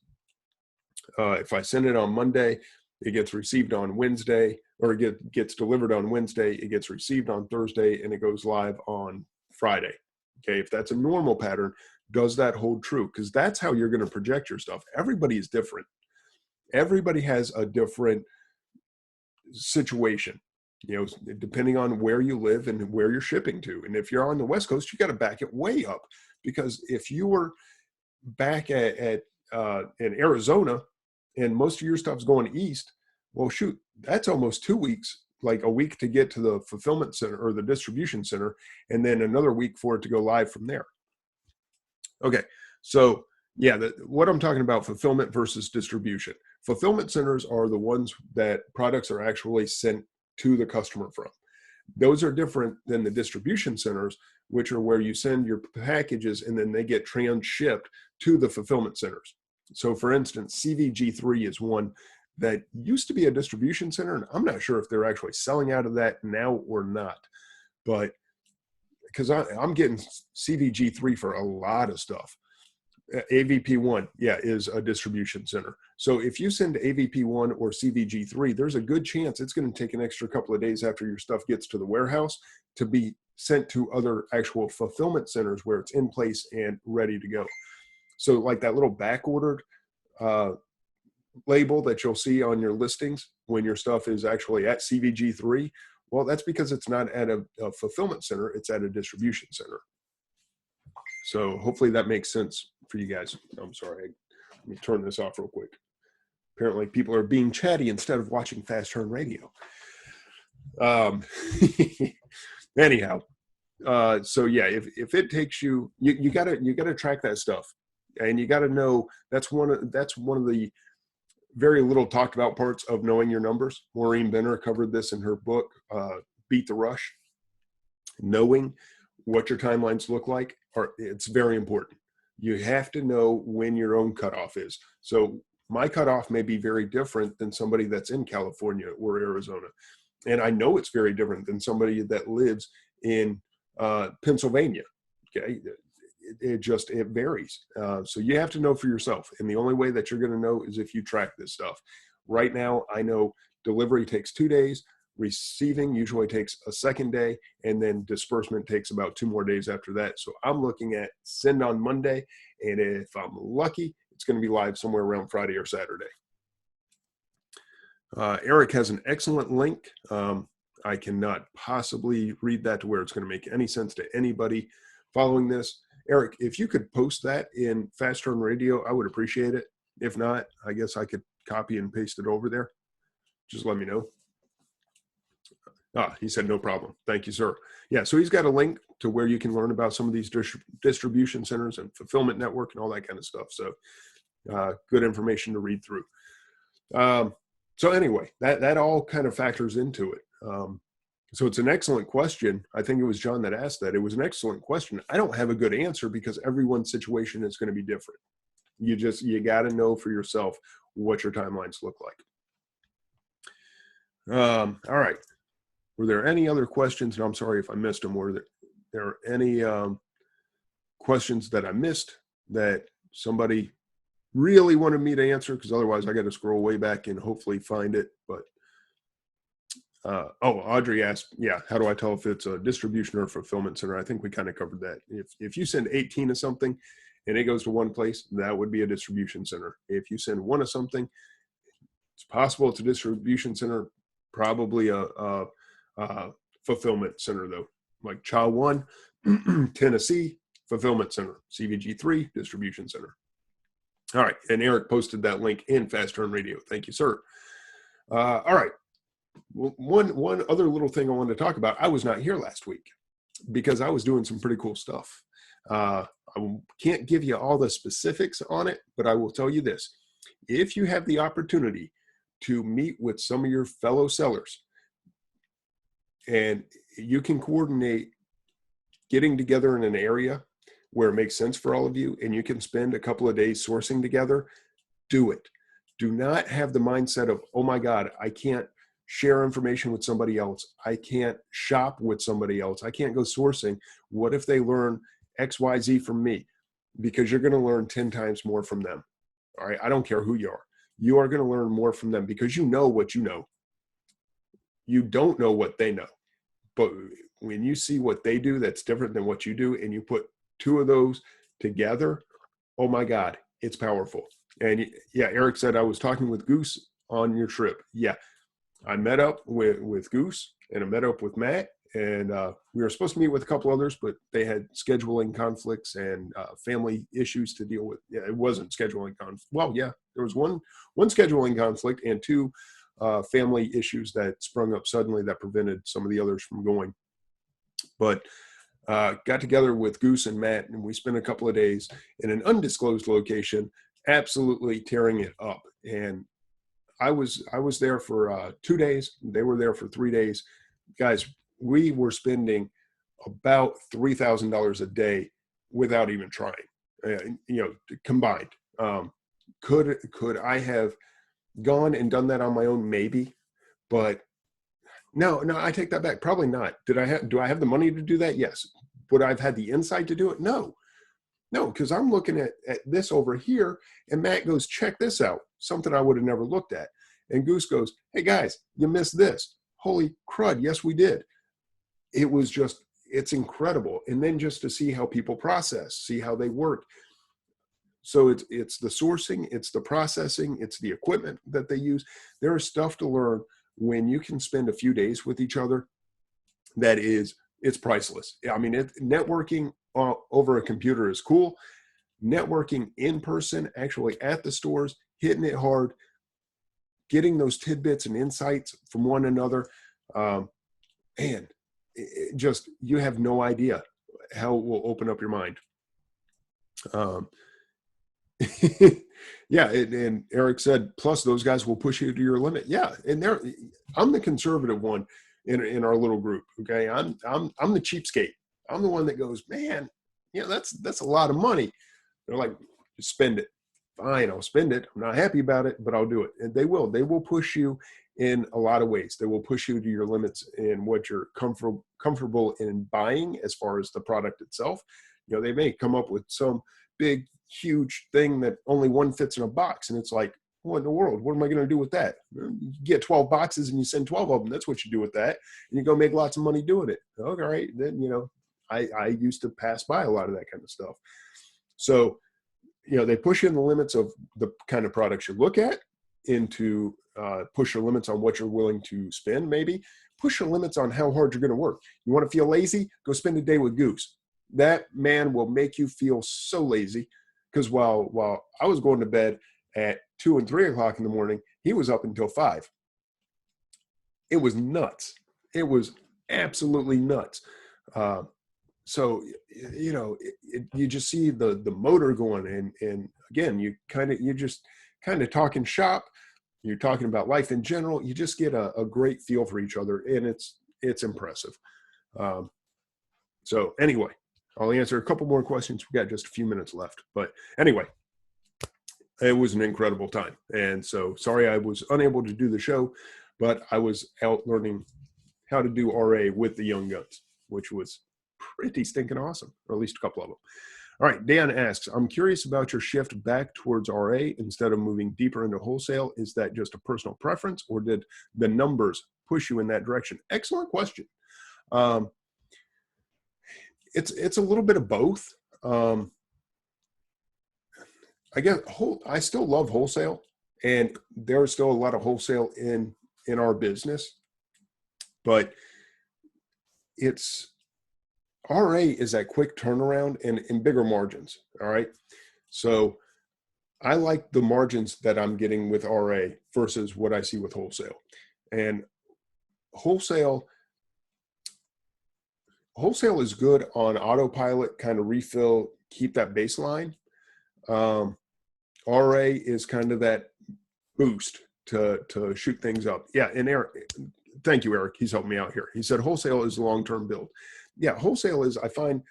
if I send it on Monday, it gets received on Wednesday, or it gets delivered on Wednesday, it gets received on Thursday, and it goes live on Friday. Okay, if that's a normal pattern, does that hold true? Because that's how you're going to project your stuff. Everybody is different. Everybody has a different situation, you know, depending on where you live and where you're shipping to. And if you're on the West Coast, you got to back it way up, because if you were back in Arizona and most of your stuff's going east, well, shoot, that's almost 2 weeks, like a week to get to the fulfillment center or the distribution center, and then another week for it to go live from there. Okay, so yeah, what I'm talking about, fulfillment versus distribution. Fulfillment centers are the ones that products are actually sent to the customer from. Those are different than the distribution centers, which are where you send your packages and then they get trans-shipped to the fulfillment centers. So for instance, CVG3 is one that used to be a distribution center, and I'm not sure if they're actually selling out of that now or not. But because I'm getting CVG3 for a lot of stuff. AVP1, yeah, is a distribution center. So if you send AVP1 or CVG3, there's a good chance it's going to take an extra couple of days after your stuff gets to the warehouse to be sent to other actual fulfillment centers where it's in place and ready to go. So like that little back ordered label that you'll see on your listings when your stuff is actually at CVG3, well, that's because it's not at a fulfillment center, it's at a distribution center. So hopefully that makes sense for you guys. I'm sorry, let me turn this off real quick. Apparently people are being chatty instead of watching Fast Turn Radio. Anyhow, so yeah, if it takes you, you gotta track that stuff, and you gotta know that's one of the very little talked about parts of knowing your numbers. Maureen Benner covered this in her book, Beat the Rush. Knowing what your timelines look like, it's very important. You have to know when your own cutoff is. So my cutoff may be very different than somebody that's in California or Arizona. And I know it's very different than somebody that lives in Pennsylvania. Okay. It varies. So you have to know for yourself. And the only way that you're going to know is if you track this stuff. Right now, I know delivery takes 2 days, receiving usually takes a second day, and then disbursement takes about 2 more days after that. So I'm looking at send on Monday. And if I'm lucky, it's going to be live somewhere around Friday or Saturday. Eric has an excellent link. I cannot possibly read that to where it's going to make any sense to anybody following this. Eric, if you could post that in Fast Turn Radio, I would appreciate it. If not, I guess I could copy and paste it over there. Just let me know. He said, no problem. Thank you, sir. Yeah, so he's got a link to where you can learn about some of these distribution centers and fulfillment network and all that kind of stuff. So good information to read through. So anyway, that all kind of factors into it. So it's an excellent question. I think it was John that asked that. It was an excellent question. I don't have a good answer because everyone's situation is going to be different. You got to know for yourself what your timelines look like. All right. Were there any other questions? And I'm sorry if I missed them. Were there any questions that I missed that somebody really wanted me to answer? Because otherwise I got to scroll way back and hopefully find it. But Audrey asked, yeah, how do I tell if it's a distribution or a fulfillment center? I think we kind of covered that. If you send 18 of something and it goes to one place, that would be a distribution center. If you send 1 of something, it's possible it's a distribution center, probably a fulfillment center though. Like Cha 1, Tennessee, fulfillment center. CVG3, distribution center. All right, and Eric posted that link in Fast Turn Radio. Thank you, sir. All right. One other little thing I wanted to talk about. I was not here last week because I was doing some pretty cool stuff. I can't give you all the specifics on it, but I will tell you this. If you have the opportunity to meet with some of your fellow sellers and you can coordinate getting together in an area where it makes sense for all of you and you can spend a couple of days sourcing together, do it. Do not have the mindset of, oh my God, I can't share information with somebody else. I can't shop with somebody else. I can't go sourcing. What if they learn X, Y, Z from me? Because you're going to learn 10 times more from them. All right. I don't care who you are. You are going to learn more from them because you know what you know. You don't know what they know. But when you see what they do that's different than what you do, and you put 2 of those together, oh my God, it's powerful. And yeah, Eric said, I was talking with Goose on your trip. Yeah. I met up with Goose and I met up with Matt, and we were supposed to meet with a couple others, but they had scheduling conflicts and family issues to deal with. Yeah, it wasn't scheduling conflict. Well, yeah, there was one scheduling conflict and 2 family issues that sprung up suddenly that prevented some of the others from going. But got together with Goose and Matt, and we spent a couple of days in an undisclosed location, absolutely tearing it up. And I was there for 2 days. They were there for 3 days. Guys, we were spending about $3,000 a day without even trying, combined. Could I have gone and done that on my own? Maybe, but no, I take that back. Probably not. Do I have the money to do that? Yes. Would I have had the insight to do it? No, because I'm looking at this over here, and Matt goes, check this out. Something I would have never looked at. And Goose goes, hey guys, you missed this. Holy crud. Yes, we did. It's incredible. And then just to see how people process, see how they work. So it's the sourcing, it's the processing, it's the equipment that they use. There is stuff to learn when you can spend a few days with each other. It's priceless. I mean, networking over a computer is cool. Networking in person, actually at the stores, hitting it hard, getting those tidbits and insights from one another, and just, you have no idea how it will open up your mind. Yeah, and Eric said, plus those guys will push you to your limit. Yeah, and I'm the conservative one in our little group. Okay, I'm the cheapskate. I'm the one that goes, man, that's a lot of money. They're like, just spend it. Fine, I'll spend it. I'm not happy about it, but I'll do it. And they will push you in a lot of ways. They will push you to your limits in what you're comfortable in buying as far as the product itself. They may come up with some big, huge thing that only one fits in a box. And it's like, what in the world? What am I going to do with that? You get 12 boxes and you send 12 of them. That's what you do with that. And you go make lots of money doing it. Okay, right. Then, I used to pass by a lot of that kind of stuff. So, they push you in the limits of the kind of products you look at, into push your limits on what you're willing to spend, maybe. Push your limits on how hard you're going to work. You want to feel lazy? Go spend a day with Goose. That man will make you feel so lazy, because while I was going to bed at 2 and 3 o'clock in the morning, he was up until 5. It was nuts. It was absolutely nuts. So, you just see the motor going, and again, you're just kind of talking shop. You're talking about life in general. You just get a great feel for each other, and it's impressive. So anyway, I'll answer a couple more questions. We got just a few minutes left, but anyway, it was an incredible time. And so sorry I was unable to do the show, but I was out learning how to do RA with the young guns, which was pretty stinking awesome, or at least a couple of them. All right, Dan asks, I'm curious about your shift back towards RA instead of moving deeper into wholesale. Is that just a personal preference, or did the numbers push you in that direction? Excellent question. It's a little bit of both. I guess I still love wholesale, and there's still a lot of wholesale in our business, but RA is that quick turnaround and bigger margins. All right. So I like the margins that I'm getting with RA versus what I see with wholesale. And wholesale is good on autopilot, kind of refill, keep that baseline. RA is kind of that boost to shoot things up. Yeah. And Eric, thank you, Eric. He's helping me out here. He said wholesale is a long-term build. Yeah, wholesale is, I find,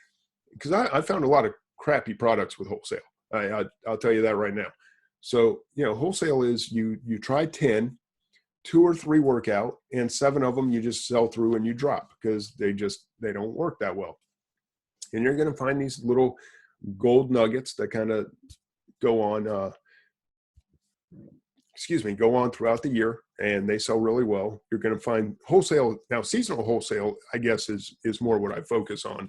because I found a lot of crappy products with wholesale. I'll tell you that right now. So, wholesale is you try 10, 2 or 3 work out, and 7 of them you just sell through and you drop because they don't work that well. And you're going to find these little gold nuggets that kind of go on throughout the year, and they sell really well. You're going to find wholesale. Now, seasonal wholesale, I guess, is more what I focus on.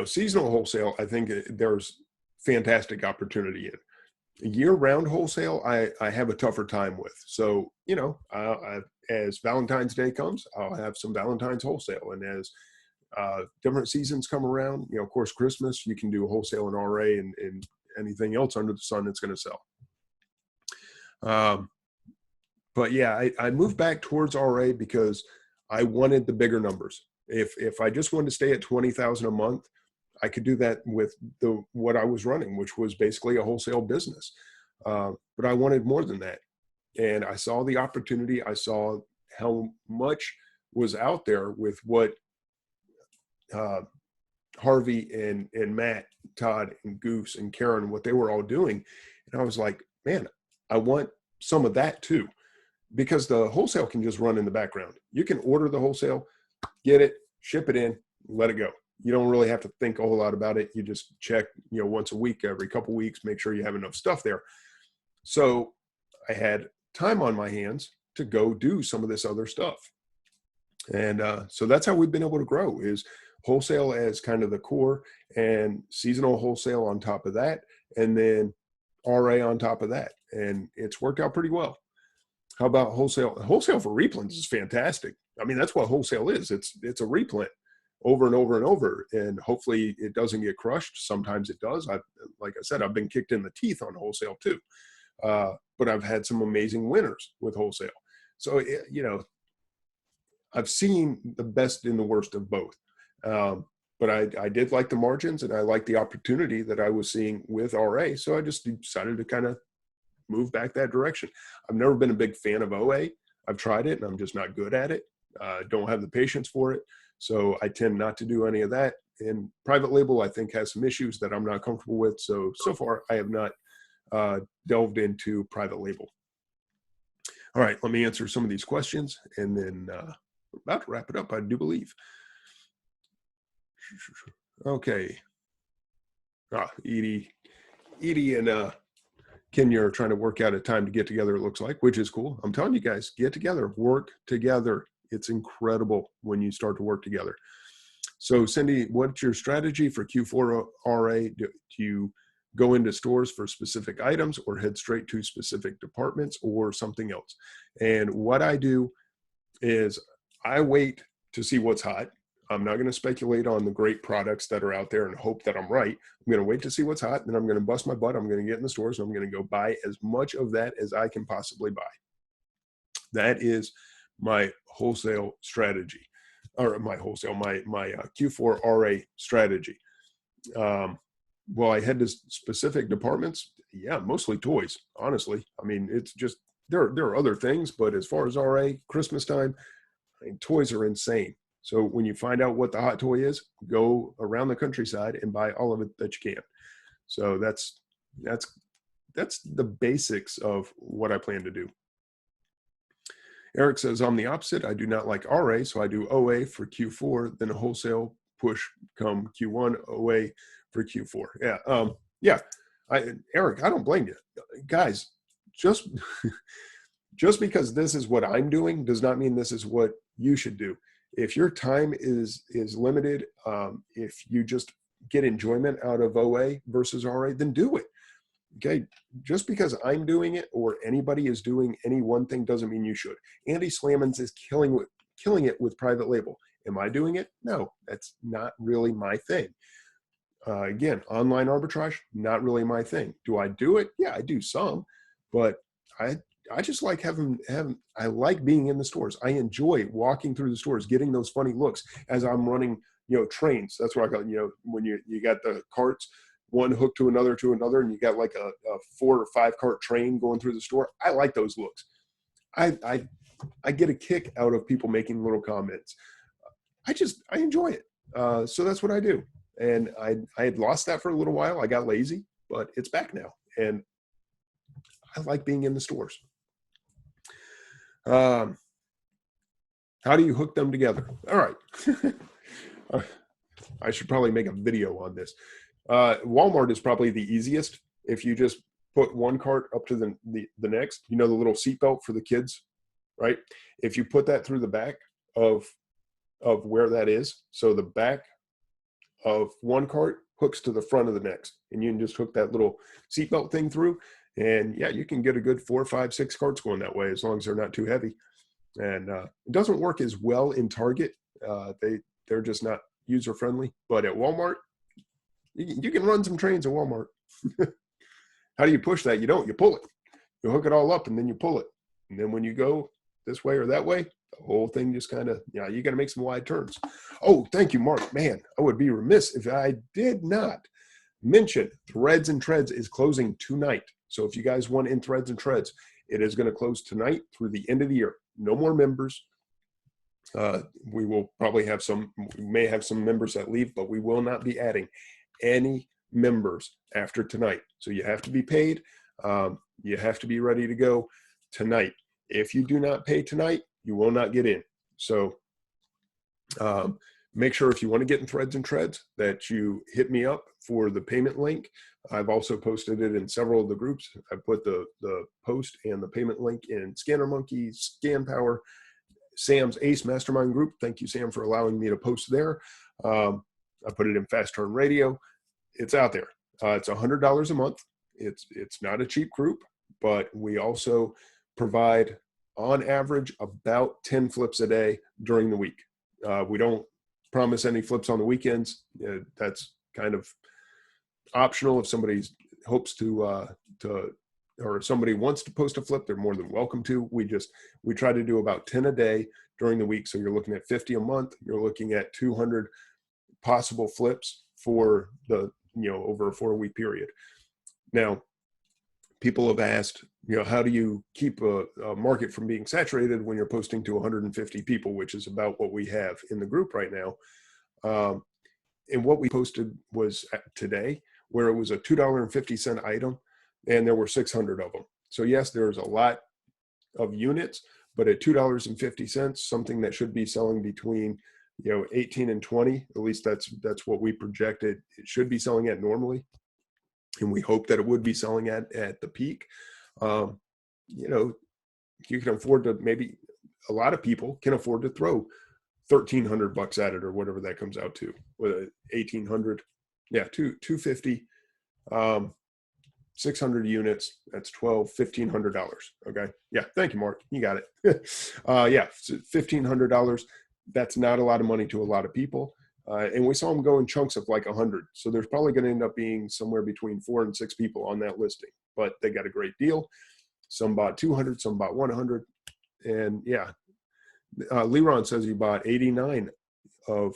Seasonal wholesale, I think there's fantastic opportunity in. Year-round wholesale, I have a tougher time with. So, as Valentine's Day comes, I'll have some Valentine's wholesale. And as different seasons come around, of course, Christmas, you can do a wholesale in RA and anything else under the sun that's going to sell. But yeah, I moved back towards RA because I wanted the bigger numbers. If I just wanted to stay at 20,000 a month, I could do that with what I was running, which was basically a wholesale business. But I wanted more than that. And I saw the opportunity. I saw how much was out there with what Harvey and Matt, Todd and Goose and Karen, what they were all doing. And I was like, man, I want some of that too, because the wholesale can just run in the background. You can order the wholesale, get it, ship it in, let it go. You don't really have to think a whole lot about it. You just check, once a week, every couple of weeks, make sure you have enough stuff there. So I had time on my hands to go do some of this other stuff. And so that's how we've been able to grow, is wholesale as kind of the core, and seasonal wholesale on top of that, and then RA on top of that. And it's worked out pretty well. How about wholesale? Wholesale for replants is fantastic. I mean, that's what wholesale is. It's a replant over and over and over. And hopefully it doesn't get crushed. Sometimes it does. Like I said, I've been kicked in the teeth on wholesale too. But I've had some amazing winners with wholesale. So, I've seen the best and the worst of both. But I did like the margins, and I liked the opportunity that I was seeing with RA. So I just decided to kind of move back that direction. I've never been a big fan of OA. I've tried it and I'm just not good at it. Don't have the patience for it. So I tend not to do any of that. And private label, I think, has some issues that I'm not comfortable with. So far I have not delved into private label. All right, let me answer some of these questions, and then we're about to wrap it up, I do believe. Okay. Edie and Kenya are trying to work out a time to get together, it looks like, which is cool. I'm telling you guys, get together, work together. It's incredible when you start to work together. So Cindy, what's your strategy for Q4 RA? Do you go into stores for specific items, or head straight to specific departments, or something else? And what I do is I wait to see what's hot. I'm not going to speculate on the great products that are out there and hope that I'm right. I'm going to wait to see what's hot, and then I'm going to bust my butt. I'm going to get in the stores, and I'm going to go buy as much of that as I can possibly buy. That is my wholesale strategy, or my Q4 RA strategy. Well, I head to specific departments. Yeah, mostly toys, honestly. I mean, it's just, there are other things, but as far as RA, Christmas time, I mean, toys are insane. So when you find out what the hot toy is, go around the countryside and buy all of it that you can. So that's the basics of what I plan to do. Eric says, I'm the opposite. I do not like RA, so I do OA for Q4, then a wholesale push come Q1, OA for Q4. Yeah. Eric, I don't blame you. Guys, just because this is what I'm doing does not mean this is what you should do. If your time is limited, if you just get enjoyment out of OA versus RA, then do it. Okay, just because I'm doing it or anybody is doing any one thing doesn't mean you should. Andy Slammons is killing it with private label. Am I doing it? No, that's not really my thing. Again, online arbitrage, not really my thing. Do I do it? Yeah, I do some, but I just like I like being in the stores. I enjoy walking through the stores, getting those funny looks as I'm running, trains. That's what I call, when you got the carts, one hook to another, and you got like a 4 or 5 cart train going through the store. I like those looks. I get a kick out of people making little comments. I enjoy it. So that's what I do. And I had lost that for a little while. I got lazy, but it's back now. And I like being in the stores. How do you hook them together? All right. I should probably make a video on this. Walmart is probably the easiest. If you just put one cart up to the next, the little seatbelt for the kids, right? If you put that through the back of where that is, so the back of one cart hooks to the front of the next, and you can just hook that little seatbelt thing through, and yeah, you can get a good 4, 5, 6 carts going that way as long as they're not too heavy. And it doesn't work as well in Target. They're just not user friendly, but at Walmart, you can run some trains at Walmart. How do you push that? You don't. You pull it. You hook it all up, and then you pull it. And then when you go this way or that way, the whole thing just kind of, you got to make some wide turns. Oh, thank you, Mark. Man, I would be remiss if I did not mention Threads and Treads is closing tonight. So if you guys want in Threads and Treads, it is going to close tonight through the end of the year. No more members. We will probably we may have some members that leave, but we will not be adding any members after tonight. So you have to be paid. You have to be ready to go tonight. If you do not pay tonight, you will not get in. So make sure if you want to get in Threads and Treads that you hit me up for the payment link. I've also posted it in several of the groups. I put the post and the payment link in Scanner Monkey, Scan Power, Sam's Ace Mastermind Group. Thank you, Sam, for allowing me to post there. I put it in Fast Turn Radio. It's out there. It's $100 a month. It's not a cheap group, but we also provide, on average, about 10 flips a day during the week. We don't promise any flips on the weekends. That's kind of optional. If somebody hopes to or if somebody wants to post a flip, they're more than welcome to. We try to do about 10 a day during the week. So you're looking at 50 a month. You're looking at 200 possible flips for the, over a 4-week period. Now, people have asked, how do you keep a market from being saturated when you're posting to 150 people, which is about what we have in the group right now. And what we posted was today, where it was a $2.50 item, and there were 600 of them. So yes, there's a lot of units, but at $2.50, something that should be selling between 18 and 20, at least that's what we projected it should be selling at normally, and we hope that it would be selling at the peak. You can afford to, maybe a lot of people can afford to throw $1,300 at it, or whatever that comes out to, with 1,800, $250, 600 units, that's $1,500. Okay. Yeah. Thank you, Mark. You got it. So $1,500. That's not a lot of money to a lot of people. And we saw them go in chunks of like 100. So there's probably going to end up being somewhere between 4 and 6 people on that listing, but they got a great deal. Some bought 200, some bought 100. And Leron says he bought 89 of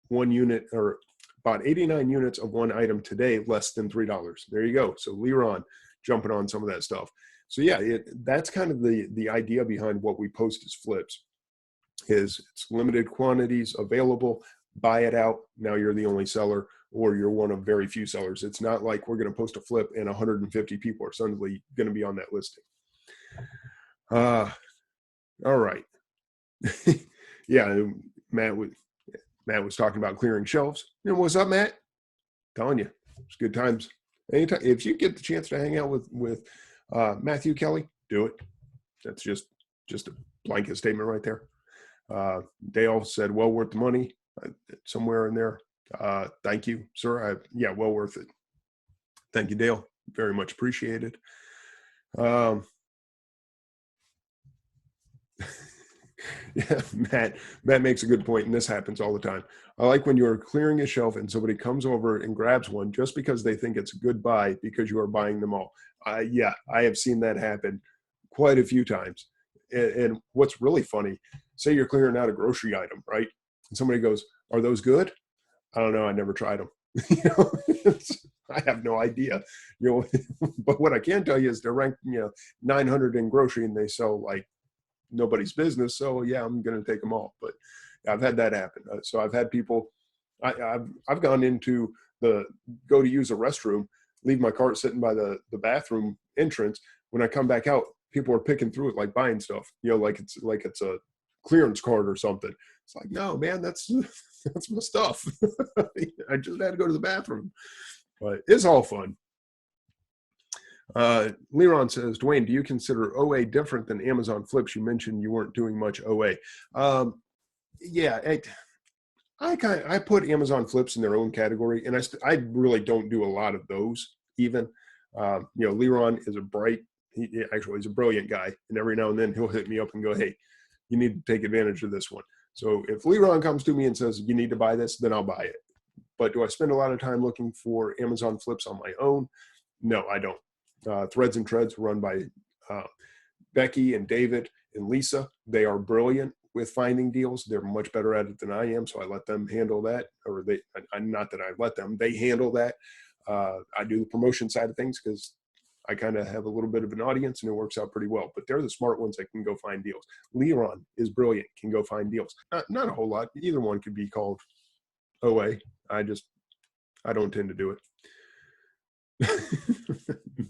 one unit, or bought 89 units of one item today, less than $3. There you go. So Leron jumping on some of that stuff. So that's kind of the idea behind what we post as flips. It's limited quantities available. Buy it out. Now you're the only seller, or you're one of very few sellers. It's not like we're going to post a flip and 150 people are suddenly going to be on that listing. All right. Matt was talking about clearing shelves. What's up, Matt? Telling you, it's good times. Anytime, if you get the chance to hang out with Matthew Kelly, do it. That's just a blanket statement right there. Dale said, well worth the money, somewhere in there. Thank you, sir. Well worth it. Thank you, Dale. Very much appreciated. Matt makes a good point, and this happens all the time. I like when you're clearing a shelf and somebody comes over and grabs one just because they think it's a good buy because you are buying them all. I have seen that happen quite a few times. And what's really funny, say you're clearing out a grocery item, right? And somebody goes, are those good? I don't know. I never tried them. I have no idea. But what I can tell you is they're ranked, 900 in grocery, and they sell like nobody's business. So I'm going to take them all. But I've had that happen. So I've had people, I've gone into go to use a restroom, leave my cart sitting by the bathroom entrance. When I come back out, people are picking through it, like buying stuff, like it's a clearance cart or something. It's like, no, man, that's my stuff. I just had to go to the bathroom, but it's all fun. Leron says, Dwayne, do you consider OA different than Amazon flips? You mentioned you weren't doing much OA. I put Amazon flips in their own category, and I really don't do a lot of those even. Leron is he's a brilliant guy, and every now and then he'll hit me up and go, hey, you need to take advantage of this one. So if Leron comes to me and says, you need to buy this, then I'll buy it. But do I spend a lot of time looking for Amazon flips on my own? No, I don't. Threads and Treads, run by Becky and David and Lisa. They are brilliant with finding deals. They're much better at it than I am, so I let them handle that. Or not that I let them, they handle that. I do the promotion side of things because I kind of have a little bit of an audience, and it works out pretty well. But they're the smart ones that can go find deals. Leron is brilliant, can go find deals. Not a whole lot. Either one could be called OA. I don't tend to do it.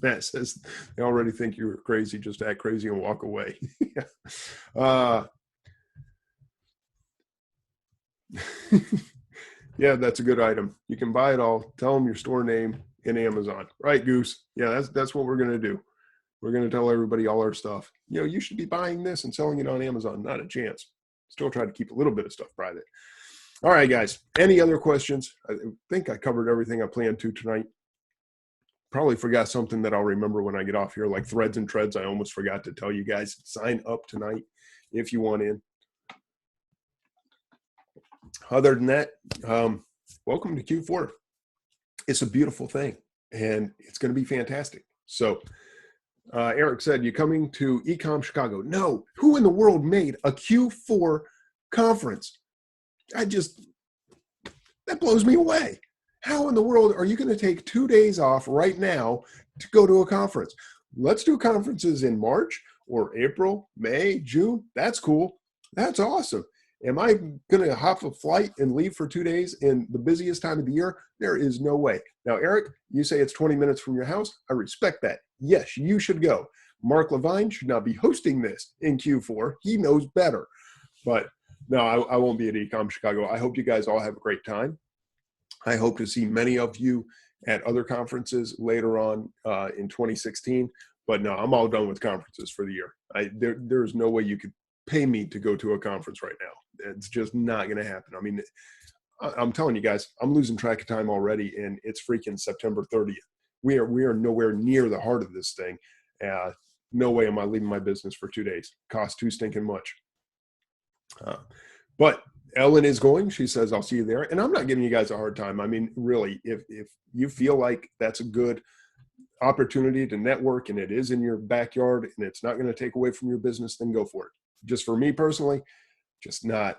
Matt says they already think you're crazy. Just act crazy and walk away. That's a good item. You can buy it all. Tell them your store name in Amazon, right, Goose? Yeah, that's what we're gonna do. We're gonna tell everybody all our stuff. You should be buying this and selling it on Amazon. Not a chance. still try to keep a little bit of stuff private. All right, guys. Any other questions? I think I covered everything I planned to tonight. Probably forgot something that I'll remember when I get off here, like threads and treads. I almost forgot to tell you guys, sign up tonight if you want in. Other than that, welcome to Q4. It's a beautiful thing, and it's going to be fantastic. So Eric said, you coming to Ecom Chicago? No. Who in the world made a Q4 conference? That blows me away. How in the world are you going to take 2 days off right now to go to a conference? Let's do conferences in March or April, May, June. That's cool. That's awesome. Am I going to hop a flight and leave for 2 days in the busiest time of the year? There is no way. Now, Eric, you say it's 20 minutes from your house. I respect that. Yes, you should go. Mark Levine should not be hosting this in Q4. He knows better. But no, I won't be at Ecom Chicago. I hope you guys all have a great time. I hope to see many of you at other conferences later on in 2016. But no, I'm all done with conferences for the year. There's no way you could pay me to go to a conference right now. It's just not going to happen. I mean, I'm telling you guys, I'm losing track of time already, and it's freaking September 30th. We are nowhere near the heart of this thing. No way am I leaving my business for 2 days. Costs too stinking much. But Ellen is going. She says, I'll see you there. And I'm not giving you guys a hard time. I mean, really, if you feel like that's a good opportunity to network and it is in your backyard and it's not going to take away from your business, then go for it. Just for me personally, just not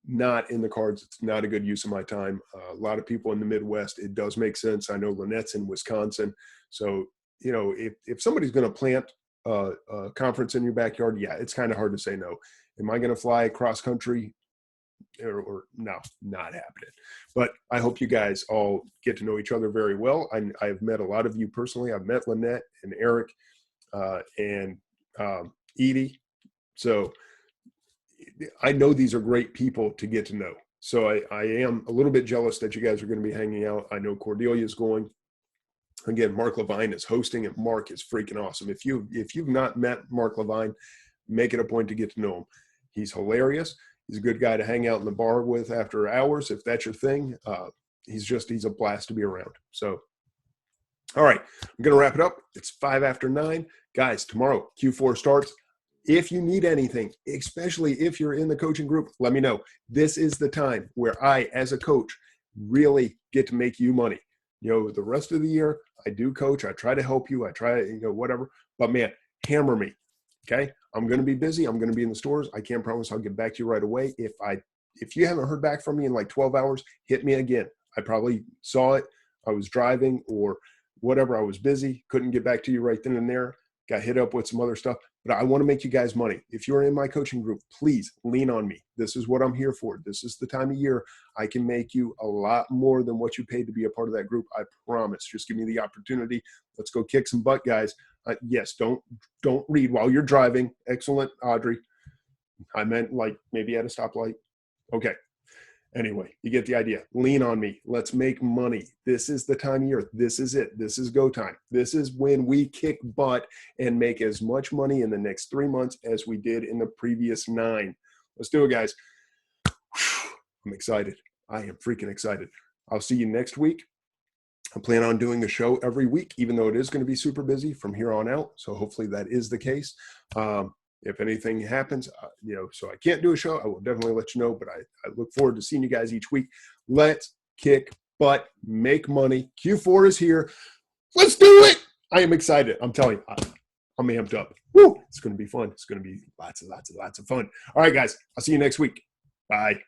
in the cards. It's not a good use of my time. A lot of people in the Midwest, it does make sense. I know Lynette's in Wisconsin. So, you know, if somebody's going to plant a conference in your backyard, yeah, it's kind of hard to say no. Am I going to fly cross country? Or no, not happening. But I hope you guys all get to know each other very well. I've met a lot of you personally. I've met Lynette and Eric and Edie. So I know these are great people to get to know. So I am a little bit jealous that you guys are going to be hanging out. I know Cordelia is going. Again, Mark Levine is hosting, and Mark is freaking awesome. If you've not met Mark Levine, make it a point to get to know him. He's hilarious. He's a good guy to hang out in the bar with after hours, if that's your thing. He's a blast to be around. So, all right, I'm going to wrap it up. It's 5 after 9. Guys, tomorrow, Q4 starts. If you need anything, especially if you're in the coaching group, let me know. This is the time where I, as a coach, really get to make you money. You know, the rest of the year, I do coach. I try to help you. I try, whatever. But, man, hammer me. Okay, I'm going to be busy. I'm going to be in the stores. I can't promise I'll get back to you right away. If you haven't heard back from me in like 12 hours, hit me again. I probably saw it. I was driving or whatever. I was busy. Couldn't get back to you right then and there. Got hit up with some other stuff. But I want to make you guys money. If you're in my coaching group, please lean on me. This is what I'm here for. This is the time of year I can make you a lot more than what you paid to be a part of that group. I promise. Just give me the opportunity. Let's go kick some butt, guys. Yes, don't read while you're driving. Excellent, Audrey. I meant like maybe at a stoplight. Okay. Anyway, you get the idea. Lean on me. Let's make money. This is the time of year. This is it. This is go time. This is when we kick butt and make as much money in the next 3 months as we did in the previous 9. Let's do it, guys. I'm excited. I am freaking excited. I'll see you next week. I plan on doing a show every week, even though it is going to be super busy from here on out. So hopefully that is the case. If anything happens, so I can't do a show, I will definitely let you know. But I look forward to seeing you guys each week. Let's kick butt, make money. Q4 is here. Let's do it. I am excited. I'm telling you, I'm amped up. Woo! It's going to be fun. It's going to be lots and lots and lots of fun. All right, guys. I'll see you next week. Bye.